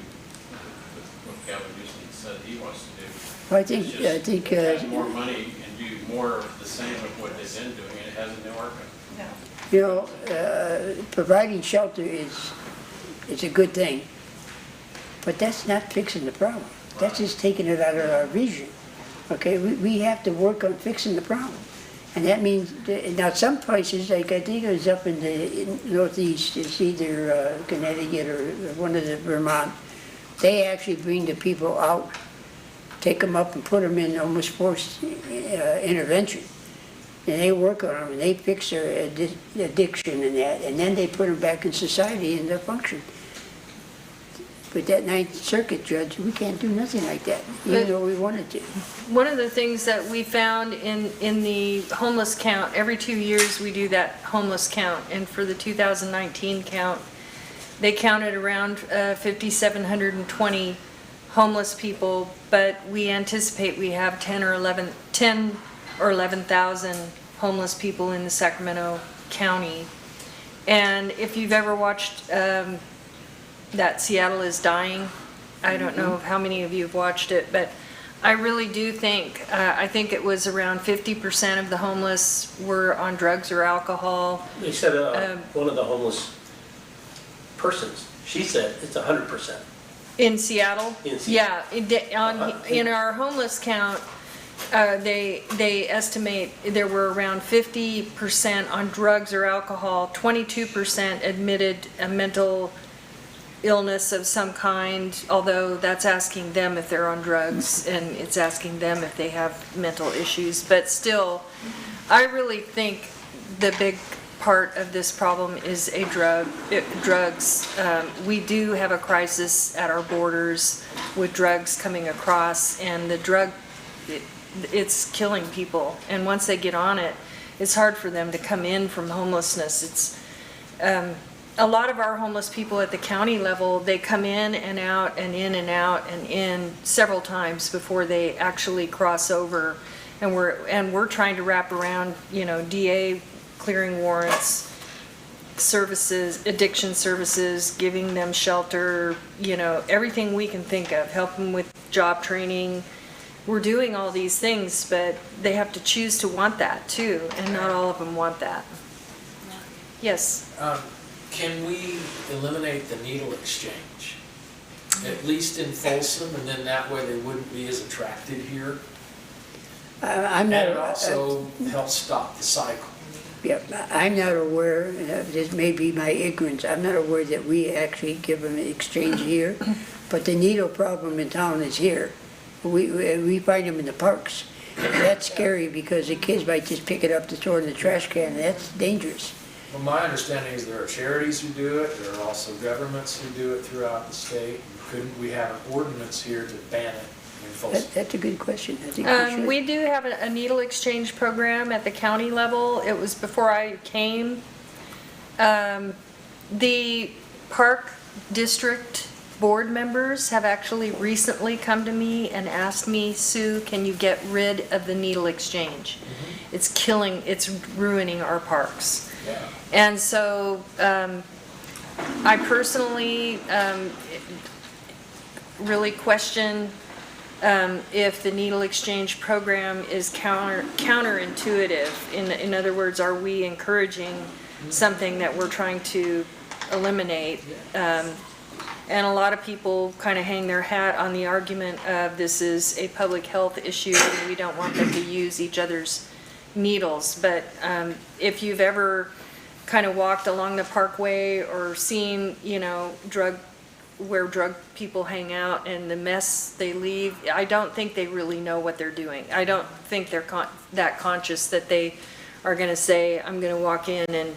with what Gavin Newsom said he wants to do. Well, I think have more money and do more of the same of what they've been doing, and it hasn't been working. You know, providing shelter is a good thing, but that's not fixing the problem. That's just taking it out of our vision. Okay, we have to work on fixing the problem. And that means, now some places, like I think it was up in the Northeast, it's either Connecticut or one of the Vermont, they actually bring the people out, take them up and put them in almost forced intervention. And they work on them and they fix their addiction and that, and then they put them back in society and they function. But that Ninth Circuit judge, we can't do nothing like that, even though we wanted to. One of the things that we found in the homeless count, every 2 years we do that homeless count, and for the 2019 count, they counted around 5,720 homeless people, but we anticipate we have 10 or 11,000 homeless people in the Sacramento County. And if you've ever watched that Seattle is Dying, I don't know how many of you have watched it, but I really do think, I think it was around 50% of the homeless were on drugs or alcohol. They said one of the homeless persons, she said it's 100%. In Seattle? In Seattle. Yeah, in our homeless count, they estimate there were around 50% on drugs or alcohol, 22% admitted a mental illness of some kind, although that's asking them if they're on drugs, and it's asking them if they have mental issues. But still, I really think the big part of this problem is drugs. We do have a crisis at our borders with drugs coming across, and the drug, it's killing people. And once they get on it, it's hard for them to come in from homelessness. It's a lot of our homeless people at the county level, they come in and out and in and out and in several times before they actually cross over. And we're trying to wrap around, you know, DA clearing warrants, services, addiction services, giving them shelter, you know, everything we can think of, help them with job training, we're doing all these things, but they have to choose to want that too, and not all of them want that. Yes, Can we eliminate the needle exchange? At least in Folsom, and then that way they wouldn't be as attracted here? I'm And not, it also helps stop the cycle. yeah, I'm not aware, this may be my ignorance, I'm not aware that we actually give them an exchange here, but the needle problem in town is here. We find them in the parks. That's scary because the kids might just pick it up to throw it in the trash can, and that's dangerous. Well, my understanding is there are charities who do it, there are also governments who do it throughout the state. Couldn't we have an ordinance here to ban it in Folsom? That's a good question, I think we should. we do have a needle exchange program at the county level. It was before I came. The park district board members have actually recently come to me and asked me, Sue, can you get rid of the needle exchange? It's ruining our parks. Yeah. And so, I personally, really question, if the needle exchange program is counterintuitive. In other words, are we encouraging something that we're trying to eliminate? And a lot of people kind of hang their hat on the argument of this is a public health issue and we don't want them to use each other's needles. But if you've ever kind of walked along the parkway or seen, where drug people hang out and the mess they leave, I don't think they really know what they're doing. I don't think they're that conscious that they are going to say, I'm going to walk in and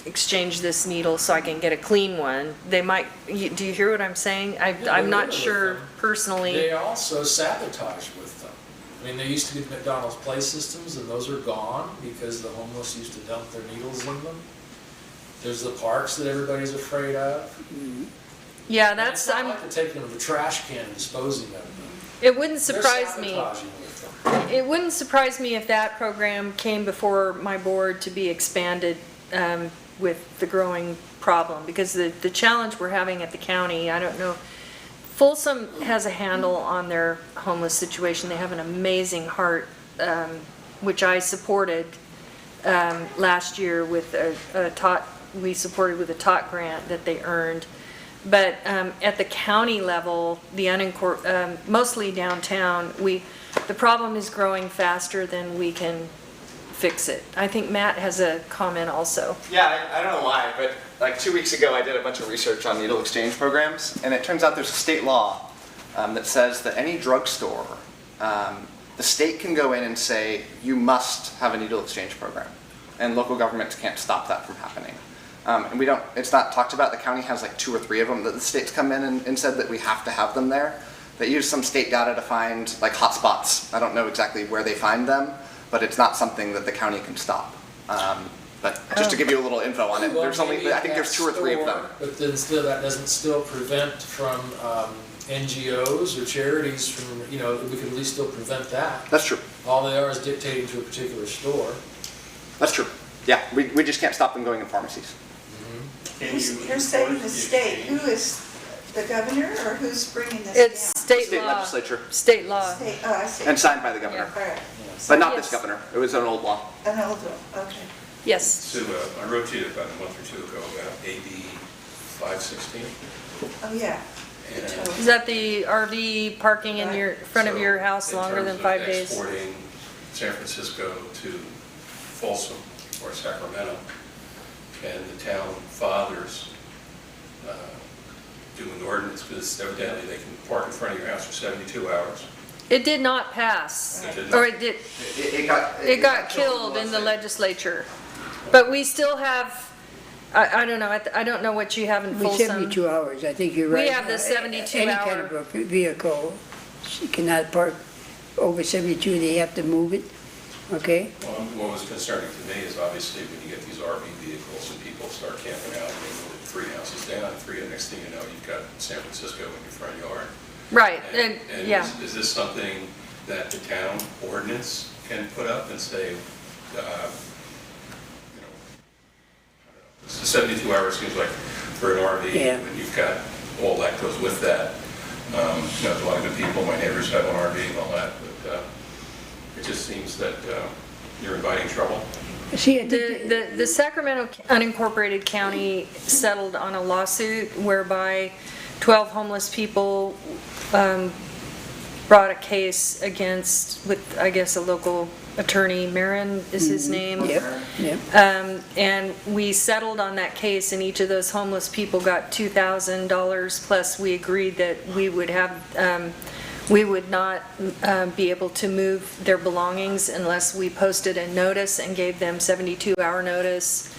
exchange this needle so I can get a clean one. They might, do you hear what I'm saying? I'm not sure personally. They also sabotage with them. I mean, there used to be McDonald's play systems, and those are gone because the homeless used to dump their needles in them. There's the parks that everybody's afraid of. Yeah, And that's, it's not like they're taking them to the trash can and disposing of them. it wouldn't They're surprise me. sabotaging with them. It wouldn't surprise me if that program came before my board to be expanded with the growing problem, because the challenge we're having at the county, I don't know, Folsom has a handle on their homeless situation. They have an amazing heart, which I supported last year with we supported with a TOT grant that they earned. But at the county level, mostly downtown, the problem is growing faster than we can fix it. I think Matt has a comment also. Yeah, I don't know why, but like 2 weeks ago I did a bunch of research on needle exchange programs, and it turns out there's a state law that says that any drugstore, the state can go in and say, you must have a needle exchange program, and local governments can't stop that from happening. And it's not talked about. The county has like 2 or 3 of them that the state's come in and said that we have to have them there. They use some state data to find like hotspots. I don't know exactly where they find them, but it's not something that the county can stop. But just to give you a little info on it, Well, there's only, maybe I think there's 2 or 3 of them. store, But then still, that doesn't still prevent from NGOs or charities from, we could at least still prevent that. That's true. All they are is dictating to a particular store. That's true. Yeah, we just can't stop them going in pharmacies. You're saying the state, who is the governor, or who's bringing this down? It's state State law. legislature. State law. State, oh, I see. And signed by the governor. All right, But not this Yes. governor. It was an old law. an old one, okay. Yes. So I wrote to you about a month or 2 ago about AB 516. Oh, yeah. And Is that the RV parking in your, front of your house longer than 5 days? In terms of exporting San Francisco to Folsom or Sacramento, and the town fathers do an ordinance, because evidently they can park in front of your house for 72 hours. It did not pass, It did or not. it got killed in the legislature. But we still have, I don't know, I don't know what you have in We Folsom. 72 hours, I think you're right. We have the 72 Any kind hour. of a vehicle cannot park over 72, they have to move it, okay? Well, what was concerning to me is obviously when you get these RV vehicles and people start camping out, and they move it 3 houses down, next thing you know, you've got San Francisco in your front yard. Right, and, And yeah. is this something that the town ordinance can put up and say, 72 hours seems like for an RV, Yeah. when you've got all that goes with that. You know, a lot of good people, my neighbors have an RV and all that, but it just seems that you're inviting trouble. See, I think The Sacramento unincorporated county settled on a lawsuit whereby 12 homeless people brought a case against, with, I guess, a local attorney, Marin is his name. Yep, yep. And we settled on that case, and each of those homeless people got $2,000, plus we agreed that we would have, we would not be able to move their belongings unless we posted a notice and gave them 72-hour notice.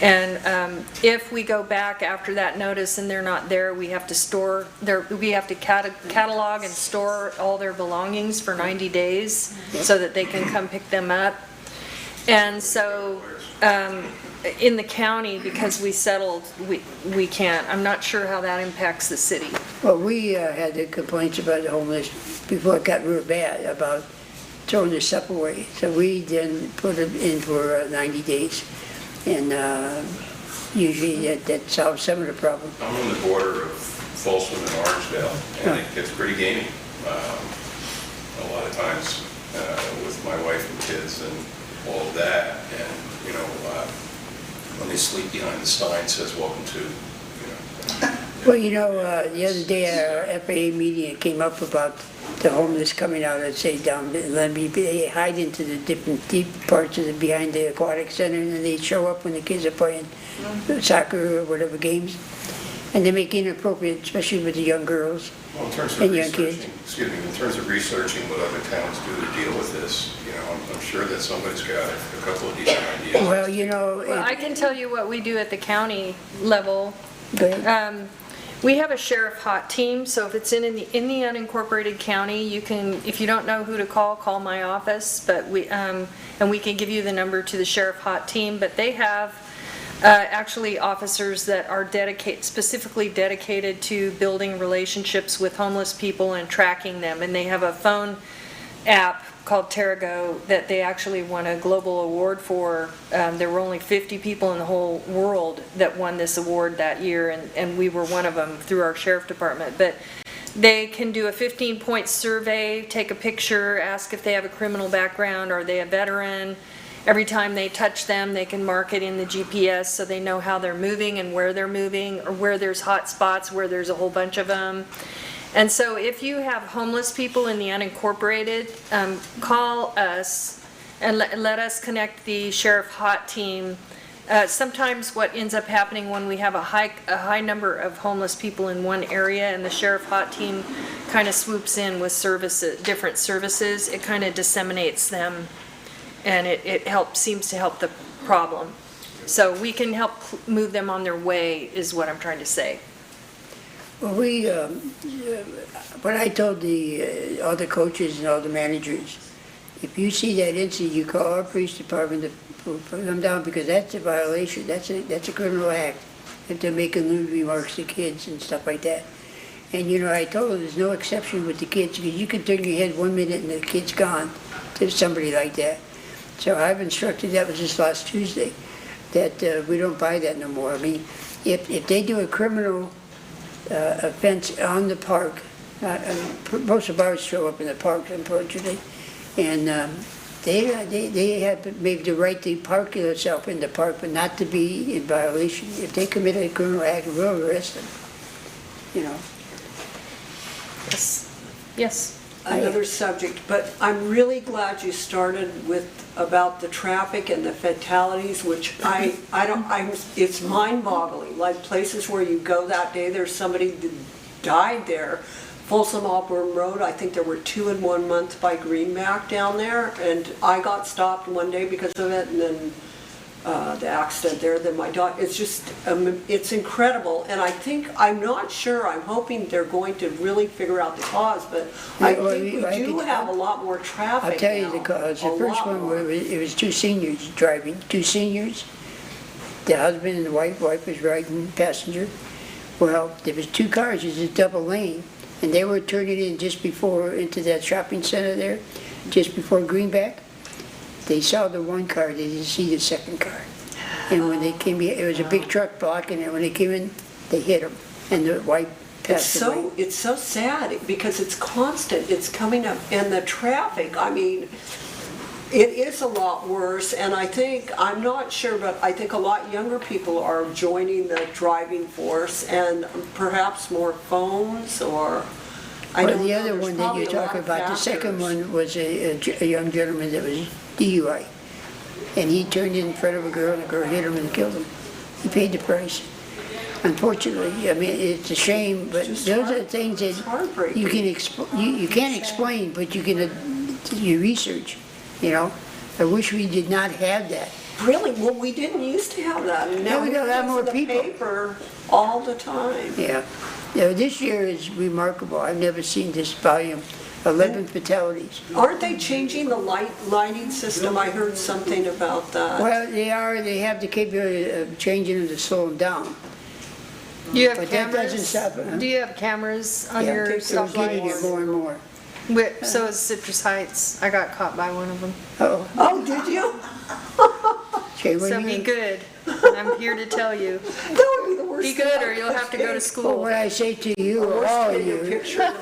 And if we go back after that notice and they're not there, we have to store their, we have to catalog and store all their belongings for 90 days so that they can come pick them up. And so in the county, because we settled, we can't. I'm not sure how that impacts the city. Well, we had the complaints about the homeless before it got real bad about throwing their stuff away. So we then put it in for 90 days. And usually that solves some of the problem. I'm on the border of Folsom and Orangedale, and it gets pretty gamey a lot of times with my wife and kids and all of that. And, you know, when they sleep behind the sign says, welcome to, you know. Well, you know, the other day our FAA meeting came up about the homeless coming out and say down, they hide into the different deep parts of the, behind the aquatic center, and then they show up when the kids are playing soccer or whatever games. And they make inappropriate, especially with the young girls Well, in terms of and young kids. researching, excuse me, in terms of researching what other towns do to deal with this, you know, I'm sure that somebody's got a couple of decent ideas. Well, you know. Well, I can tell you what we do at the county level. Go ahead. We have a sheriff hot team, so if it's in the unincorporated county, you can, if you don't know who to call my office, but we, and we can give you the number to the sheriff hot team, but they have actually officers that are specifically dedicated to building relationships with homeless people and tracking them, and they have a phone app called Terrago that they actually won a global award for. There were only 50 people in the whole world that won this award that year, and we were one of them through our sheriff department. But they can do a 15-point survey, take a picture, ask if they have a criminal background, are they a veteran. Every time they touch them, they can mark it in the GPS so they know how they're moving and where they're moving, or where there's hot spots, where there's a whole bunch of them. And so if you have homeless people in the unincorporated, call us and let us connect the sheriff hot team. Sometimes what ends up happening when we have a high number of homeless people in one area and the sheriff hot team kind of swoops in with services, different services, it kind of disseminates them, and it seems to help the problem. So we can help move them on their way is what I'm trying to say. Well, what I told all the coaches and all the managers, if you see that incident, you call our police department to put them down, because that's a violation. That's a criminal act. If they're making lewd remarks to kids and stuff like that. And you know, I told them there's no exception with the kids, because you can turn your head 1 minute and the kid's gone to somebody like that. So I've instructed, that was just last Tuesday, that we don't buy that no more. I mean, if they do a criminal offense on the park. Most of ours show up in the park, unfortunately, and they have maybe the right to park themselves in the park, but not to be in violation. If they commit a criminal act, we'll arrest them. You know. Yes. Another subject, but I'm really glad you started with about the traffic and the fatalities, which it's mind-boggling. Like places where you go that day, there's somebody that died there. Folsom Auburn Road, I think there were 2 in 1 month by Greenback down there, and I got stopped one day because of it, and then the accident there, then my daughter, it's just, it's incredible, and I'm not sure, I'm hoping they're going to really figure out the cause, but I think we do have a lot more traffic now. I'll tell you the cause. The first one, it was 2 seniors driving, 2 seniors, the husband and the wife was riding passenger. Well, there was 2 cars, it was a double lane, and they were turning in just before, into that shopping center there, just before Greenback. They saw the 1 car, they didn't see the 2nd car. And when they came in, it was a big truck blocking it. When they came in, they hit them. And the wife passed away. It's so sad because it's constant, it's coming up, and the traffic, I mean, it is a lot worse, and I think, I'm not sure, but I think a lot younger people are joining the driving force, and perhaps more phones, or, I Well, don't the know, other there's one that probably you're a lot talking of about, the second factors. one was a young gentleman that was DUI. And he turned in front of a girl, and the girl hit him and killed him. He paid the price. Unfortunately, I mean, it's a shame, but Just those are the things that heartbreaking. you can you can't explain, but you can, you research, you know? I wish we did not have that. Really? Well, we didn't used to have that, and now Yeah, we we got a lot more in the people. paper all the time. Yeah. Yeah, this year is remarkable. I've never seen this volume, 11 fatalities. Aren't they changing the lighting system? I heard something about that. Well, they have the capability of changing them to slow them down. You have But that doesn't cameras? stop it, huh? Do you have cameras on Yeah, your they're getting it stoplights? more and more. So is Citrus Heights. I got caught by one of them. Oh, Oh, did you? okay, So when be you, good. I'm here to tell you. That would be the worst Be thing good I or you'll could have to go to think. well, school. what I say to you, Worst all of thing, a you, picture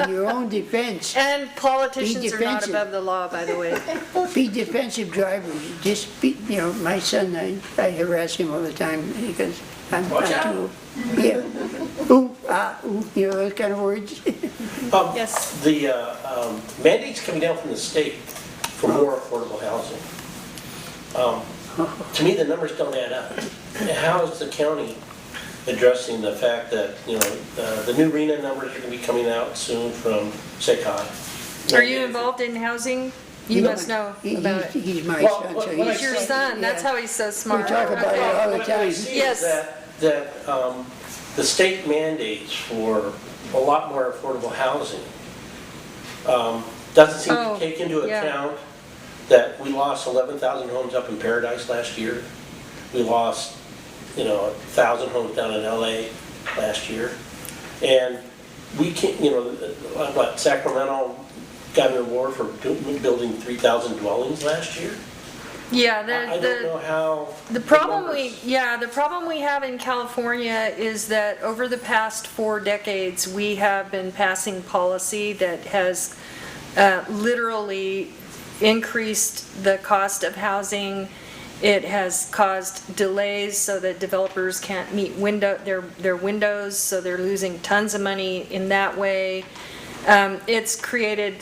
in your own defense, And politicians are not defensive. above the law, by the way. be defensive drivers. Just be, you know, my son, I harass him all the time because I'm too, yeah. Ooh, ooh, you know, those kind of words. Yes. The mandate's coming down from the state for more affordable housing. To me, the numbers don't add up. How is the county addressing the fact that, you know, the new RENA numbers are gonna be coming out soon from SECOG? Are you involved in housing? You must know about it. He's my Well, son, what- so what I He's your he's, son. That's yeah. how he's so we smart. talk about it all the What I time. see Yes. is that the state mandates for a lot more affordable housing doesn't seem Oh, to take into yeah. account that we lost 11,000 homes up in Paradise last year. We lost, 1,000 homes down in LA last year. And we can't, Sacramento got an award for building 3,000 dwellings last year? Yeah, I don't know how. the problem numbers- the problem we have in California is that over the past 4 decades, we have been passing policy that has literally increased the cost of housing. It has caused delays so that developers can't meet their windows, so they're losing tons of money in that way. It's created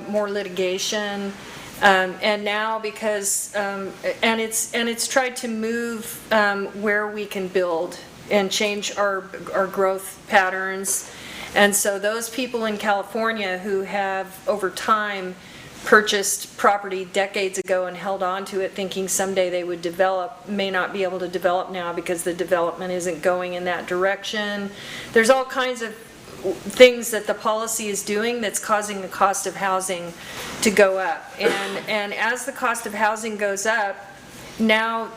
more litigation. And now because, and it's tried to move where we can build and change our growth patterns. And so those people in California who have, over time, purchased property decades ago and held on to it thinking someday they would develop, may not be able to develop now because the development isn't going in that direction. There's all kinds of things that the policy is doing that's causing the cost of housing to go up. And as the cost of housing goes up, now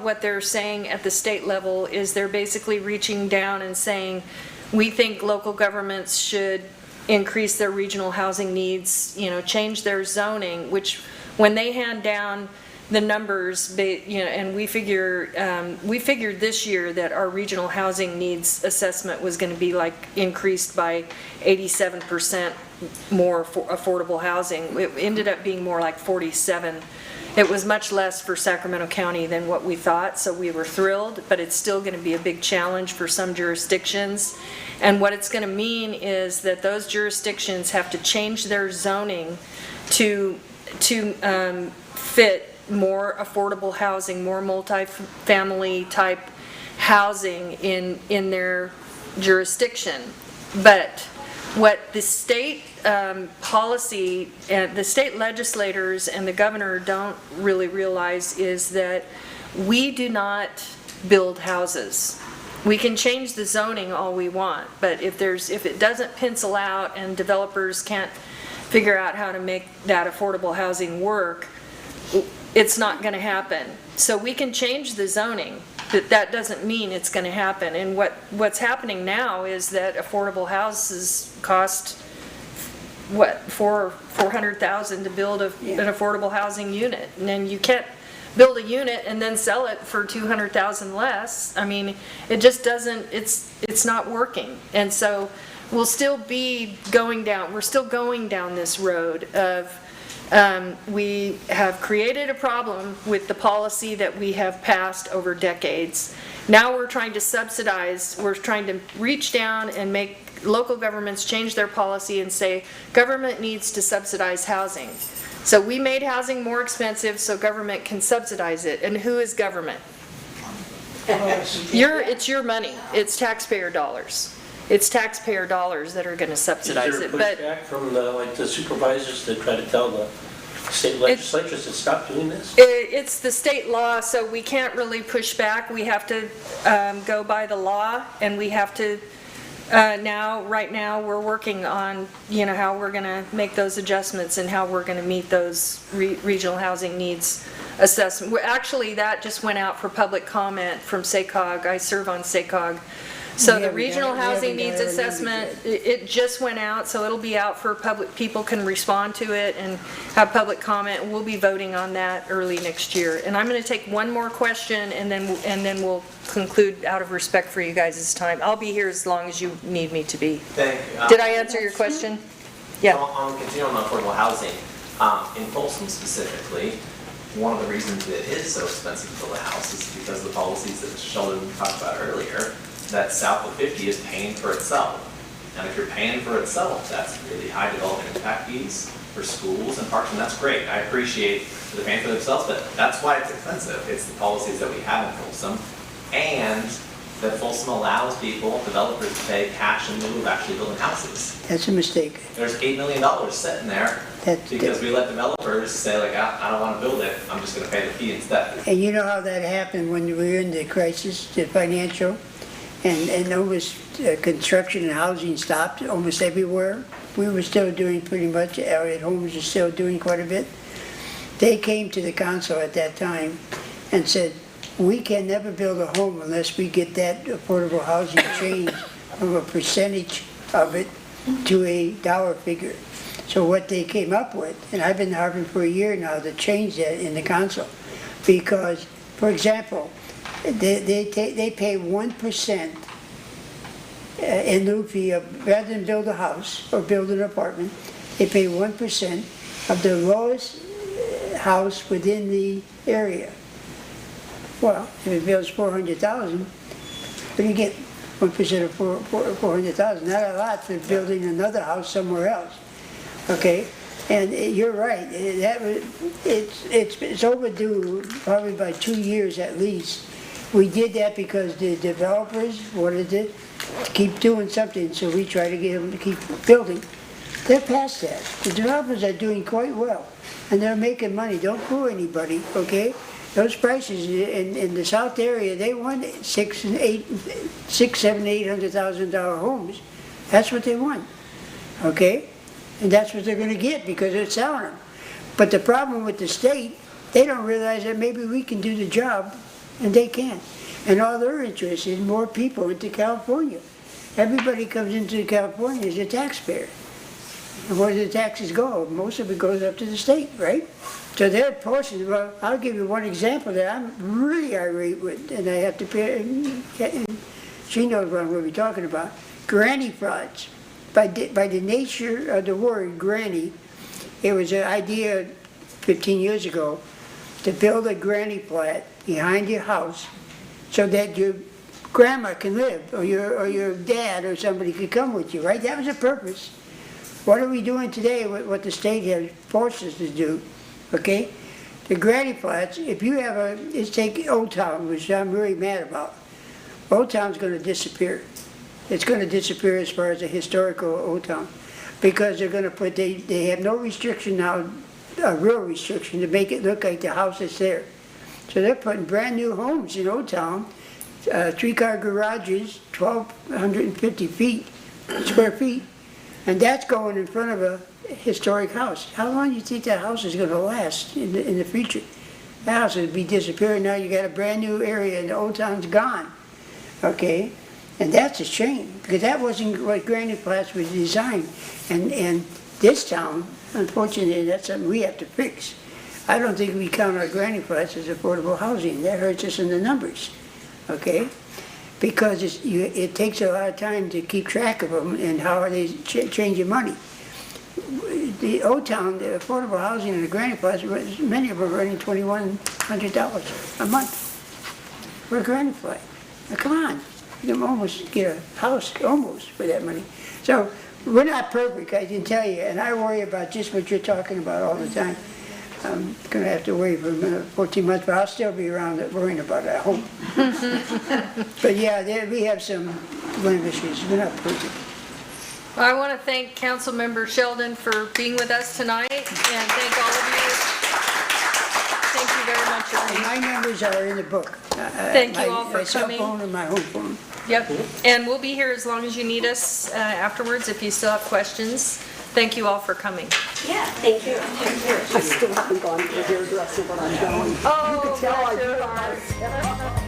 what they're saying at the state level is they're basically reaching down and saying, we think local governments should increase their regional housing needs, change their zoning, which when they hand down the numbers, and we figured this year that our regional housing needs assessment was going to be increased by 87% more for affordable housing. It ended up being more like 47. It was much less for Sacramento County than what we thought, so we were thrilled, but it's still going to be a big challenge for some jurisdictions. And what it's going to mean is that those jurisdictions have to change their zoning to fit more affordable housing, more multi-family type housing in their jurisdiction. But what the state policy, and the state legislators and the governor don't really realize is that we do not build houses. We can change the zoning all we want, but if it doesn't pencil out and developers can't figure out how to make that affordable housing work, it's not going to happen. So we can change the zoning, but that doesn't mean it's going to happen. And what's happening now is that affordable houses cost $400,000 to build an affordable housing unit, and then you can't build a unit and then sell it for 200,000 less. I mean, it just doesn't, it's not working. And so we'll still be going down, we're still going down this road of, we have created a problem with the policy that we have passed over decades. Now we're trying to subsidize, we're trying to reach down and make local governments change their policy and say, government needs to subsidize housing. So we made housing more expensive so government can subsidize it. And who is government? It's your money. It's taxpayer dollars. It's taxpayer dollars that are gonna subsidize it, but. Is there pushback from the supervisors to try to tell the state legislatures to stop doing this? It's the state law, so we can't really push back. We have to go by the law, and we have to, right now, we're working on, how we're gonna make those adjustments and how we're gonna meet those regional housing needs assessment. Actually, that just went out for public comment from SACOG. I serve on SACOG. So the regional housing needs assessment, it just went out, so it'll be out for public, people can respond to it and have public comment. We'll be voting on that early next year. And I'm gonna take one more question and then we'll conclude out of respect for you guys' time. I'll be here as long as you need me to be. Thank you. Did I answer your question? Yeah. So, continuing on affordable housing, in Folsom specifically, one of the reasons it is so expensive to build a house is because of the policies that Sheldon talked about earlier, that south of 50 is paying for itself. And if you're paying for itself, that's really high development impact fees for schools and parks, and that's great. I appreciate that they're paying for themselves, but that's why it's expensive. It's the policies that we have in Folsom, and that Folsom allows people, developers, to pay cash in lieu of actually building houses. That's a mistake. There's $8 million sitting there because we let developers say, like, I don't want to build it, I'm just going to pay the fee instead. And you know how that happened when we were in the crisis, the financial, and almost construction and housing stopped almost everywhere. We were still doing pretty much, Elliott Homes is still doing quite a bit. They came to the council at that time and said, we can never build a home unless we get that affordable housing changed from a percentage of it to a dollar figure. So what they came up with, and I've been arguing for a year now to change that in the council, because, for example, they pay 1% in lieu fee of, rather than build a house or build an apartment, they pay 1% of the lowest house within the area. Well, if it builds 400,000, what do you get? 1% of 400,000, not a lot for building another house somewhere else. Okay, and you're right. It's overdue, probably by 2 years at least. We did that because the developers wanted to keep doing something, so we try to get them to keep building. They're past that. The developers are doing quite well, and they're making money. Don't fool anybody, okay? Those prices in the south area, they want $800,000 homes. That's what they want, okay? And that's what they're going to get because they're selling them. But the problem with the state, they don't realize that maybe we can do the job and they can't. And all they're interested in more people into California. Everybody comes into California as a taxpayer. And where do the taxes go? Most of it goes up to the state, right? So their portion, well, I'll give you one example that I'm really irate with, and I have to pay, and she knows what I'm going to be talking about. Granny frauds. By the nature of the word granny, it was an idea 15 years ago to build a granny flat behind your house so that your grandma can live, or your dad or somebody could come with you, right? That was the purpose. What are we doing today with what the state has forced us to do, okay? The granny flats, if you have let's take Old Town, which I'm really mad about. Old Town's going to disappear. It's going to disappear as far as the historical Old Town, because they're going to put, they have no restriction now, a real restriction to make it look like the house is there. So they're putting brand new homes in Old Town, 3-car garages, 1,250 square feet, and that's going in front of a historic house. How long do you think that house is going to last in the future? That house will be disappearing. Now you got a brand new area and the Old Town's gone, okay? And that's a shame, because that wasn't what Granny Flats was designed. And this town, unfortunately, that's something we have to fix. I don't think we count our granny flats as affordable housing. That hurts us in the numbers, okay? Because it takes a lot of time to keep track of them and how are they changing money. The Old Town, the affordable housing in the granny flats, many of them are earning $2,100 a month for a granny flat. Now, come on, you can almost get a house almost for that money. So we're not perfect, I can tell you, and I worry about just what you're talking about all the time. I'm gonna have to wait for 14 months, but I'll still be around worrying about it, I hope. But yeah, we have some blemishes, we're not perfect. Well, I want to thank Councilmember Sheldon for being with us tonight, and thank all of you. Thank you very much, And Ernie. my numbers are in the book. Thank you all for My cell coming. phone and my home phone. Yep, and we'll be here as long as you need us afterwards if you still have questions. Thank you all for coming. Yeah, thank you. I still haven't gone to the hairdresser, but I'm going. Oh, Tell I gotcha. do.